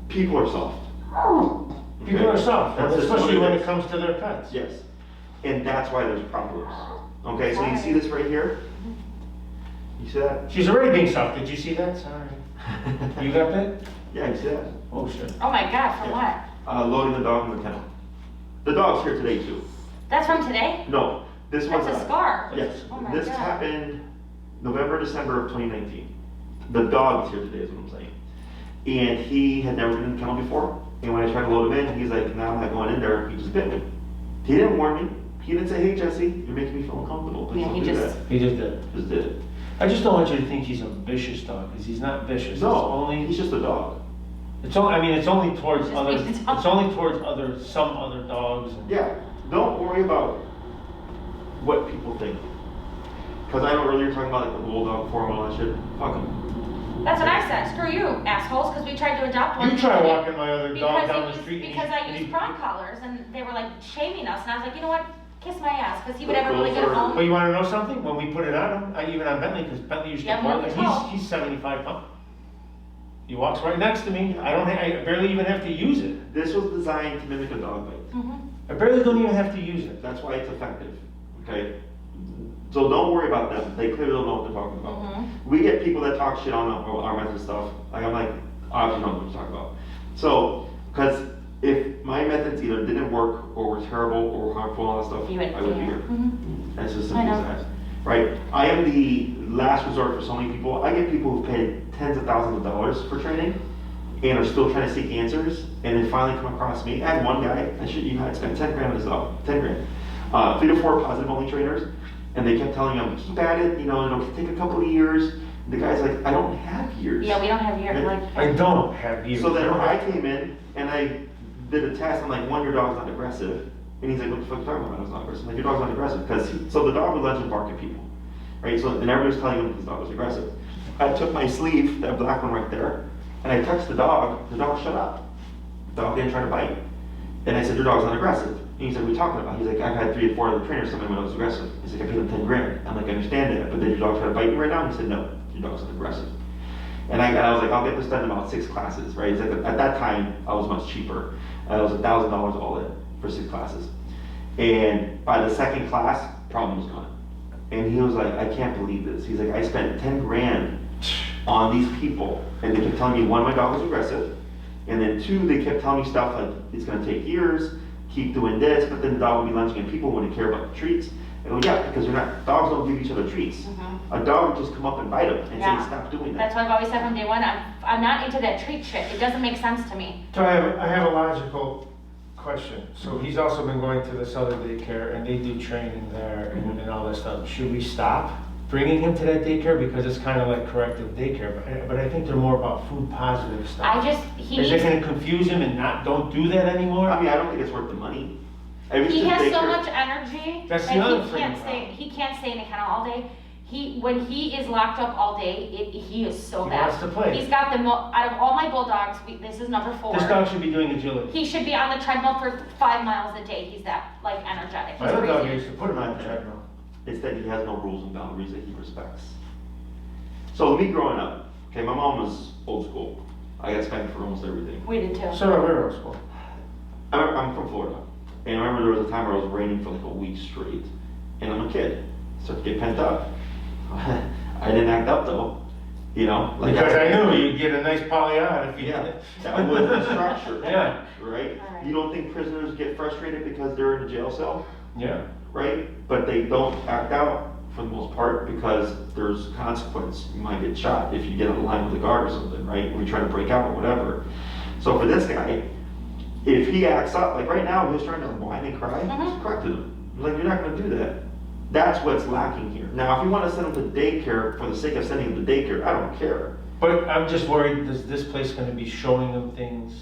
people are soft. people Okay? are soft, That's just especially what when is. it comes to their pets. Yes, and that's why there's problems. Okay, so you see this right here? You see that? She's already being soft, did you see that? Sorry. You got that? Yeah, you see that? Oh, shit. Oh my God, for Yeah. what? Loading the dog in the kennel. The dog's here today too. That's from today? No, this That's one's a scar. Yes, Oh my this God. happened November, December of 2019. The dog is here today is what I'm saying. And he had never been in the kennel before. And when I tried to load him in, he's like, no, I'm not going in there. He just bit me. He didn't warn me. He didn't say, hey Jesse, you're making me feel uncomfortable. Please Yeah, don't he do just- that. He just did. Just did it. I just don't want you to think he's a vicious dog, because he's not vicious. No, It's only, he's just a dog. it's only, I mean, it's only towards Just other, being a dog. it's only towards other, some other dogs. and- Yeah, don't worry about what people think. Because I know earlier talking about like the Bulldog form and all that shit. Fuck them. That's what I said, screw you, assholes, because we tried to adopt one. You try walking my other dog Because down it the was- street. and Because he- I and used he- prong collars and they were like shaming us, and I was like, you know what, kiss my ass, because he would have a really good Those are- But home. you wanna know something? When we put it on him, even on Bentley, because Bentley used to Yeah, pull, more and control. he's 75 pounds. He walks right next to me, I barely even have to use it. This was designed to mimic a dog bite. Mhm. I barely don't even have to use it. That's why it's effective, okay? So don't worry about them, they clearly don't know what they're talking about. Mhm. We get people that talk shit on our method stuff, like I'm like, obviously know what you're talking about. So, because if my methods either didn't work, or were terrible, or were harmful, and all that stuff, You would, I would be yeah. here. Mhm. That's just I simple as know. that, right? I am the last resort for so many people. I get people who've paid tens of thousands of dollars for training, and are still trying to seek answers, and then finally come across me. I had one guy, I shit you not, spent 10 grand on his dog, 10 grand. 3 to 4 positive only trainers, and they kept telling him, keep at it, you know, it'll take a couple of years. The guy's like, I don't have years. Yeah, we don't have your, like. I don't have you. So then I came in and I did a test. I'm like, one, your dog's not aggressive. And he's like, what the fuck are you talking about? I was not aggressive. I'm like, your dog's not aggressive. Because so the dog would lunge and bark at people, right? So and everybody was telling him his dog was aggressive. I took my sleeve, that black one right there, and I touched the dog. The dog shut up. The dog didn't try to bite. And I said, your dog's not aggressive. And he said, what are you talking about? He's like, I've had 3 or 4 other trainers tell me when I was aggressive. He's like, I paid him 10 grand. I'm like, I understand that, but did your dog try to bite you right now? And he said, no, your dog's not aggressive. And I was like, I'll get this done in about 6 classes, right? He's like, at that time, I was much cheaper. It was $1,000 all in for 6 classes. And by the 2nd class, problem was gone. And he was like, I can't believe this. He's like, I spent 10 grand on these people. And they kept telling me, 1, my dog was aggressive. And then 2, they kept telling me stuff like, it's gonna take years, keep doing this, but then the dog would be lunging at people when they care about the treats. I go, yeah, because dogs don't give each other treats. Mhm. A dog would just come up and bite them and Yeah. say, stop doing that. That's what I've always said from day one, I'm not into that treat shit, it doesn't make sense to me. So I have a logical question. So he's also been going to this other daycare, and they do training there and all that stuff. Should we stop bringing him to that daycare, because it's kind of like corrective daycare? But I think they're more about food positive stuff. He Is it needs, going to confuse him and don't do that anymore? I mean, I don't think it's worth the money. I mean, he it's just has so daycare. much energy, That's the and other he freaking can't stay, problem. he can't stay in a kennel all day. When he is locked up all day, he is so He bad. wants to play. He's got out of all my bulldogs, this is number 4. This dog should be doing agility. He should be on the treadmill for 5 miles a day, he's that, like, energetic, My he's other dog crazy. used to put him on the treadmill. It's that he has no rules and boundaries that he respects. So me growing up, okay, my mom was old school. I got spanked for almost everything. We did too. So are we school. I'm from Florida, and I remember there was a time where it was raining for like a week straight, and I'm a kid, so to get pent up. I didn't act up though, you know? Like Because I knew you'd get a nice poly on if you Yeah, did it. that was the structure. Yeah. Right? Alright. You don't think prisoners get frustrated because they're in a jail cell, Yeah. right? But they don't act out for the most part, because there's consequence. You might get shot if you get out of line with the guard or something, right? When you're trying to break out or whatever. So for this guy, if he acts up, like right now, he was trying to whine and cry, just corrected him. Like, you're not gonna do that. That's what's lacking here. Now, if you wanna send him to daycare for the sake of sending him to daycare, I don't care. But I'm just worried, is this place gonna be showing them things?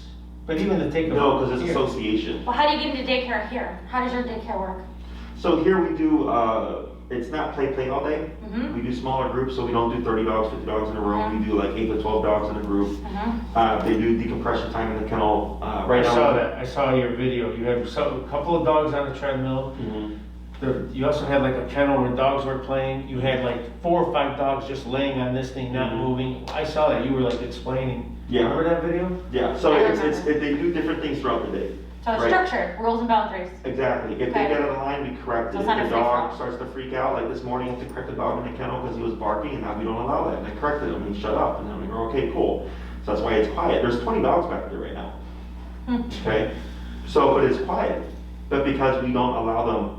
But even to take them. No, because it's here. association. Well, how do you get into daycare here? How does your daycare work? So here we do, it's not play all day. Mm-hmm. We do smaller groups, so we don't do 30 dogs, 50 dogs in a room. Mhm. We do like 8 to 12 dogs in a group. Mm-hmm. They do decompression time in the kennel. I Right now. saw that, I saw your video, you had a couple of dogs on the treadmill. Mhm. You also had like a kennel where dogs were playing, you had like 4 or 5 dogs just laying on this thing, not Mhm. moving. I saw that, you were like explaining. Yeah. Remember that video? Yeah, so I it's, remember. they do different things throughout the day. So it's Right. structured, rules and boundaries. Exactly. If they Okay. get out of line, we correct So it. it's not If a the dog free-for-all. starts to freak out, like this morning, I had to correct the dog in the kennel because he was barking, and now we don't allow that. And I corrected him, and he shut up, and then we go, okay, cool. So that's why it's quiet. There's 20 dogs back there right now. Okay? So, but it's quiet. But because we don't allow them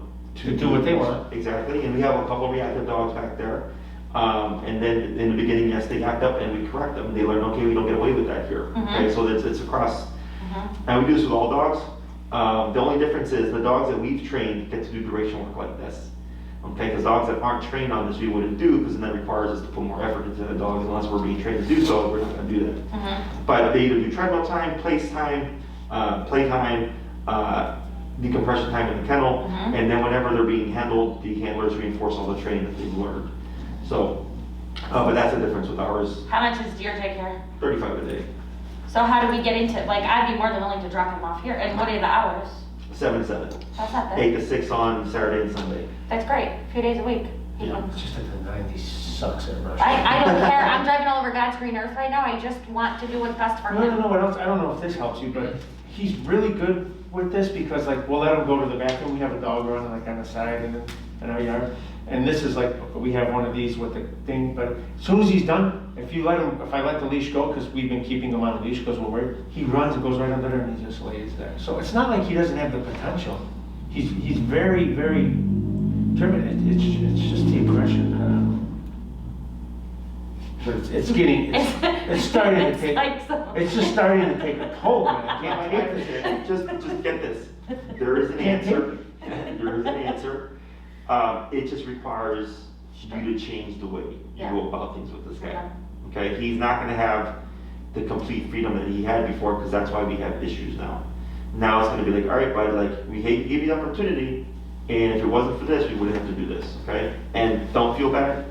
To do what they want. Exactly, and we have a couple reactive dogs back there. And then in the beginning, yes, they act up and we correct them. They learn, okay, we don't get away with that here. Okay, so it's across. And we do this with all dogs. The only difference is the dogs that we've trained get to do duration work like this. Okay, because dogs that aren't trained on this we wouldn't do, because then that requires us to put more effort into the dogs. Unless we're being trained to do so, we're not going to do that. But they either do treadmill time, place time, playtime, decompression time in the kennel, and then whenever they're being handled, the handlers reinforce all the training that they've learned. So, but that's the difference with ours. How much is your daycare? 35 a day, So how do we get into, like, I'd be more than willing to drop him off here. And what are the hours? 7 to 7, That's not bad. 8 to 6 on Saturday and Sunday. That's great. A few days a week. He Yeah. can- It's just that the 90s sucks at Russia. I don't care. I'm driving all over God's green earth right now. I just want to do what's best for No, him. what else, I don't know if this helps you, but he's really good with this because like, we'll let him go to the bathroom, we have a dog run like on the side and in our yard. And this is like, we have one of these with the thing, but as soon as he's done, if I let the leash go, because we've been keeping him on a leash because we're worried, he runs and goes right under there and he just lays there. So it's not like he doesn't have the potential. He's very, very driven. It's just the aggression. But it's getting, it's starting to It's take, like so- it's just starting to take a toll, man. I can't take this. Just get this. There is an Can't answer. There is an answer. It just requires you to change the way you Yeah. go about things with this guy. Okay, he's not gonna have the complete freedom that he had before, because that's why we have issues now. Now it's gonna be like, all right, bud, like, we hate to give you the opportunity, and if it wasn't for this, we wouldn't have to do this, okay? And don't feel bad.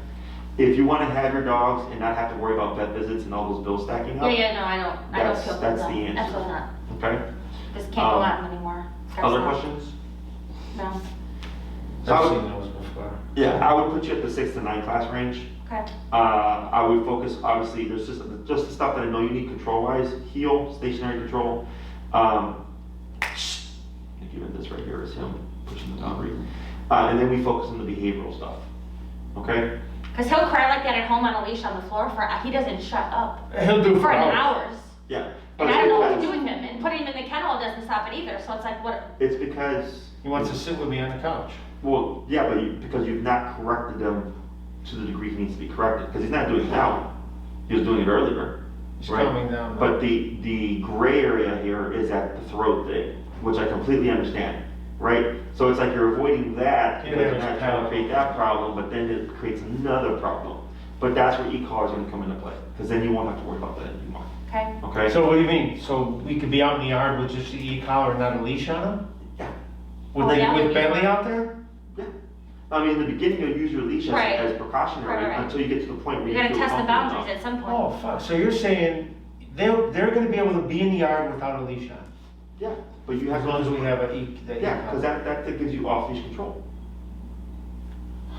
If you wanna have your dogs and not have to worry about vet visits and all those bills stacking up, Yeah, no, I don't That's- feel that's bad. the answer. Absolutely not. okay? This can't go on anymore. Other questions? No. I've seen those before. Yeah, I would put you at the 6 to 9 class range. Okay. I would focus, obviously, there's just the stuff that I know you need control-wise, heel, stationary control. I think even this right here is him pushing the boundary. And then we focus on the behavioral stuff, okay? Because he'll cry like that at home on a leash on the floor he doesn't shut up He'll do for hours. hours. Yeah. And I don't know what to It's do with him. And putting him in the kennel doesn't stop it either. So it's like, what? because, He wants to sit with me on the couch. well, yeah, but because you've not corrected him to the degree he needs to be corrected, because he's not doing it now. He was doing it earlier. He's Right. calming down. But the gray area here is at the throat thing, which I completely understand, right? So it's like you're avoiding that, Yeah, because you're it's not trying to create that problem, but then it creates another problem. But that's where e-collar is gonna come into play, because then you won't have to worry about that anymore, Okay. okay? So what do you mean? So we could be out in the yard with just the e-collar and not a leash on him? Yeah, Oh, that would With be Bentley fun. out there? yeah. I mean, in the beginning, you'll use your leash Right. as precautionary Right. until you get to the point where You you gotta feel test the comfortable boundaries enough. at some point. Oh, fuck. So you're saying they're gonna be able to be in the yard without a leash on? Yeah, but you have As to. long as we have a Yeah, because that gives you off-leash control.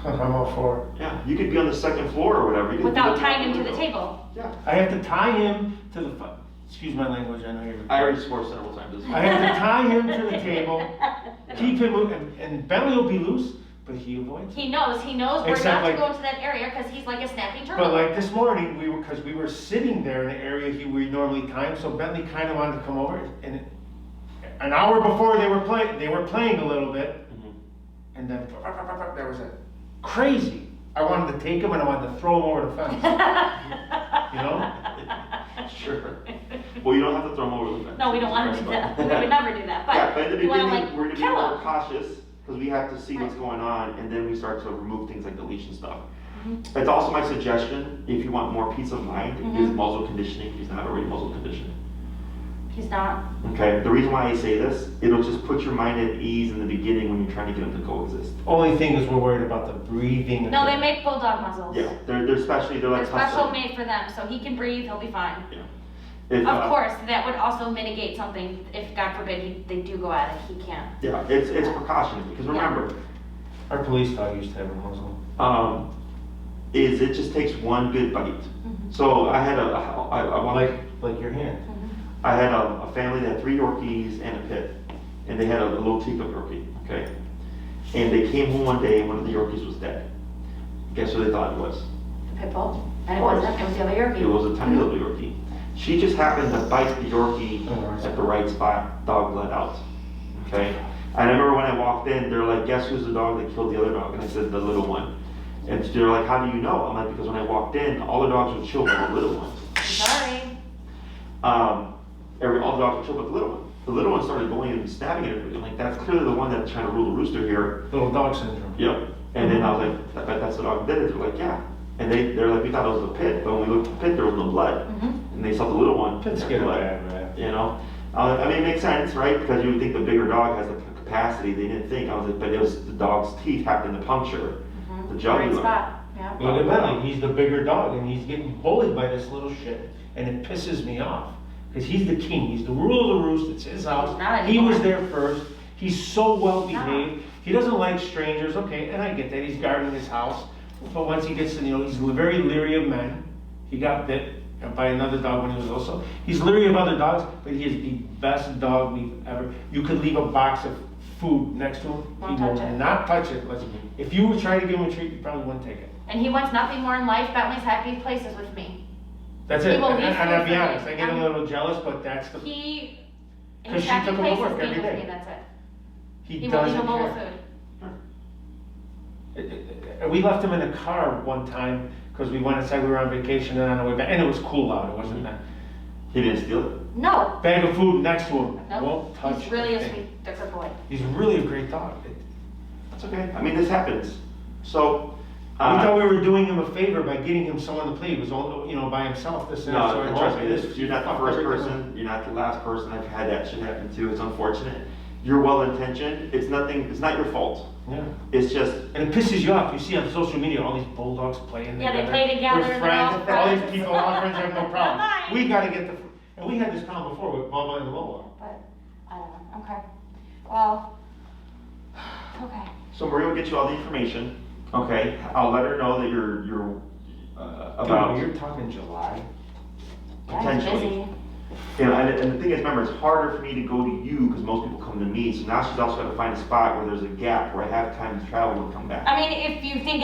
I'm all for it. Yeah, you could be on the second floor or whatever. You could Without be tying him to the window. table. Yeah, I have to tie him to the, excuse my language, I know you're. I already swore several times. I have to tie him to the table, keep him, and Bentley will be loose, but he avoids it. He knows where Except not to like- go into that area because he's like a snapping turtle. But like this morning, because we were sitting there in the area we normally time, so Bentley kind of wanted to come over, and an hour before they were playing a little bit, Mhm. and then there was a crazy. I wanted to take him and I wanted to throw him over the fence. You know? Sure. Well, you don't have to throw them over the fence. No, we don't want to do that. We would never do that, Yeah, but in the but you want to beginning, like we're gonna be kill more them. cautious, because we have to see what's going on, and then we start to remove things like the leash and stuff. Mm-hmm. It's also my suggestion, if you want more peace of mind, is muzzle conditioning. He's not already muzzle conditioned. He's not. Okay, the reason why I say this, it'll just put your mind at ease in the beginning when you're trying to get him to coexist. Only thing is we're worried about the breathing. No, they make Bulldog muzzles. Yeah, they're like They're special custom. made for them, so he can breathe, he'll be fine. Yeah. If, Of course, that would also mitigate something, if God forbid they do go at it, he can't. Yeah, it's precautionary, because remember, Our police dog used to have a muzzle. is it just takes one good bite. Mm-hmm. So I had Like your hand. I had a family that had 3 Yorkies and a pit, and they had a little teacup Yorkie, okay? And they came home one day and one of the Yorkies was dead. Guess what they thought it was? The pit bull, and it Of course. wasn't, it was the other Yorkie. It was a tiny little Yorkie. She just happened to bite the Yorkie at the right spot. Dog bled out, okay? And I remember when I walked in, they're like, guess who's the dog that killed the other dog? And I said, the little one. And they're like, how do you know? I'm like, because when I walked in, all the dogs were chilled by the little ones. Sorry. All the dogs were chilled but the little one. The little one started going and snapping at everybody. I'm like, that's clearly the one that's trying to rule the rooster here. Little dog syndrome. Yep. And then I was like, I bet that's the dog that did it. They're like, yeah. And they're like, we thought it was the pit, but when we looked at the pit, there was no blood. And they saw the little one. Pit's had get a blood. bad rap. You know? I mean, it makes sense, right? Because you would think the bigger dog has the capacity. They didn't think. I was like, but it was the dog's teeth happened to puncture the Right jugular. spot, yeah. Look at Bentley, he's the bigger dog and he's getting bullied by this little shit. And it pisses me off. Because he's the king, he's the rule of the roost, it's his house. Not He anymore. was there first, he's so well behaved. He doesn't like strangers, okay, and I get that, he's guarding his house. But once he gets to, he's very leery of men. He got bit by another dog when he was also. He's leery of other dogs, but he is the best dog we've ever. You could leave a box of food next to him. Won't He will touch it. not touch it. If you were trying to give him a treat, you probably wouldn't take it. And he wants nothing more in life. Bentley's happy places with me. That's He it. will And leave I'll food be for honest, me. I get a little jealous, but that's the. He, in 'Cause his she happy took him to place work is being every with day. me, that's it. He He will leave doesn't a bowl of care. food. We left him in a car one time because we went inside. We were on vacation and on the way back, and it was cool out. It wasn't that He didn't steal it. No, bag of food next to him. no, Won't touch. he's really the a thing. sweet, different boy. He's really a great dog. That's okay. I mean, this happens. So, We thought we were doing him a favor by getting him someone to play. He was all, by himself. This and that. So no, I trust hope me, this- you're not the fucked first everything person, you're not the last person. I've had that shit happen too. It's unfortunate. You're well intentioned. It's not your fault. up. Yeah. It's just, And it pisses you off. You see on social media all these bulldogs playing Yeah, they together. play together, They're they're all friends. All these friends. people, all friends have no problem. Fine. We got to get the. And we had this problem before with Mama and Lola. But, I don't know, okay. Well, okay. so Maria will get you all the information. Okay, I'll let her know that you're about. Dude, you're talking July. Yeah, he's Potentially. busy. You know, and the thing is, remember, it's harder for me to go to you because most people come to me. So now she's also got to find a spot where there's a gap where I have time to travel and come back. I mean, if you think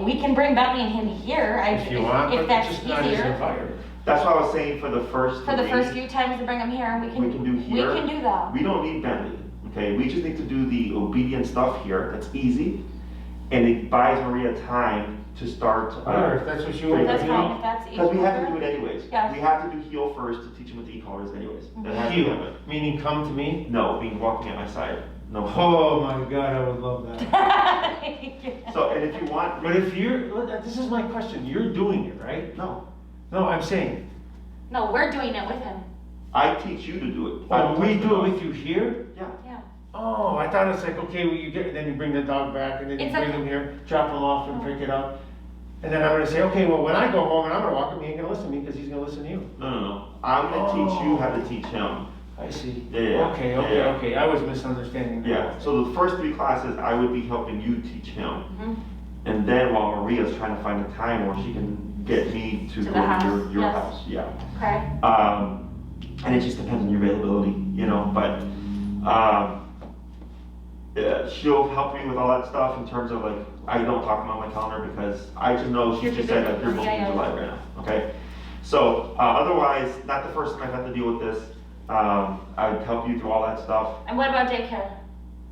we can bring Bentley and him here, If you want, if but that's just not his easier. environment. That's what I was saying for the first. For the three. first few times to bring him here, we can do here. We can do that. We don't need Bentley, okay? We just need to do the obedient stuff here. That's easy, and it buys Maria time to start. Whatever, if that's what you want. That's you fine, know, if that's Because we have to do easier. it anyways. Yes. We have to do heal first to teach him what the e-collar is anyways. That has to happen. Heal, meaning come to me. No, being walking at my side. No. Oh my God, I would love that. So, and if you want. But if this is my question, you're doing it, right? No, No, I'm saying, No, we're doing it with him. I teach you to do it. oh, we do it with you here? Yeah. Yeah. Oh, I thought it's like, okay, well, you get, then you bring the dog back, and then you It's bring okay. him here, drop him off and pick it up. And then I'm gonna say, okay, well, when I go home and I'm gonna walk him, he ain't gonna listen to me, because he's gonna listen to you. No. I'm gonna teach you how to teach him. I see. Yeah. Okay, I was misunderstanding. that. Yeah, so the first 3 classes, I would be helping you teach him. Mhm. And then while Maria's trying to find a time where she can get me to To go the to house, your yes. house, yeah. Okay. And it just depends on your availability, but, she'll help me with all that stuff in terms of like, I don't talk about my calendar because I just know she You're just too said busy. that you're booked in Yeah. July right now, okay? So, otherwise, not the first time I've had to deal with this. I would help you through all that stuff. And what about daycare?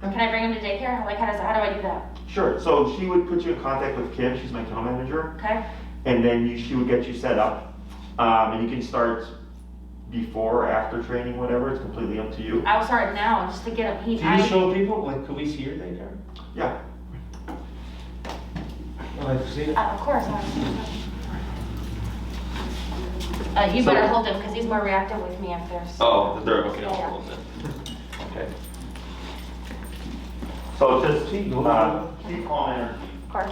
Can I bring him to daycare? Like, how do I do that? Sure, so she would put you in contact with Kim, she's my account manager, Okay? and then she would get you set up. And you can start before or after training, whatever, it's completely up to you. I'll start now, just to get him, Do you show people, like, could we see your daycare? Yeah, I'd like to see it. Of course. You So- better hold him, because he's more reactive with me if there's. oh, they're, okay, Yeah. I'll hold them then. Okay. So just, keep calm energy. Of course.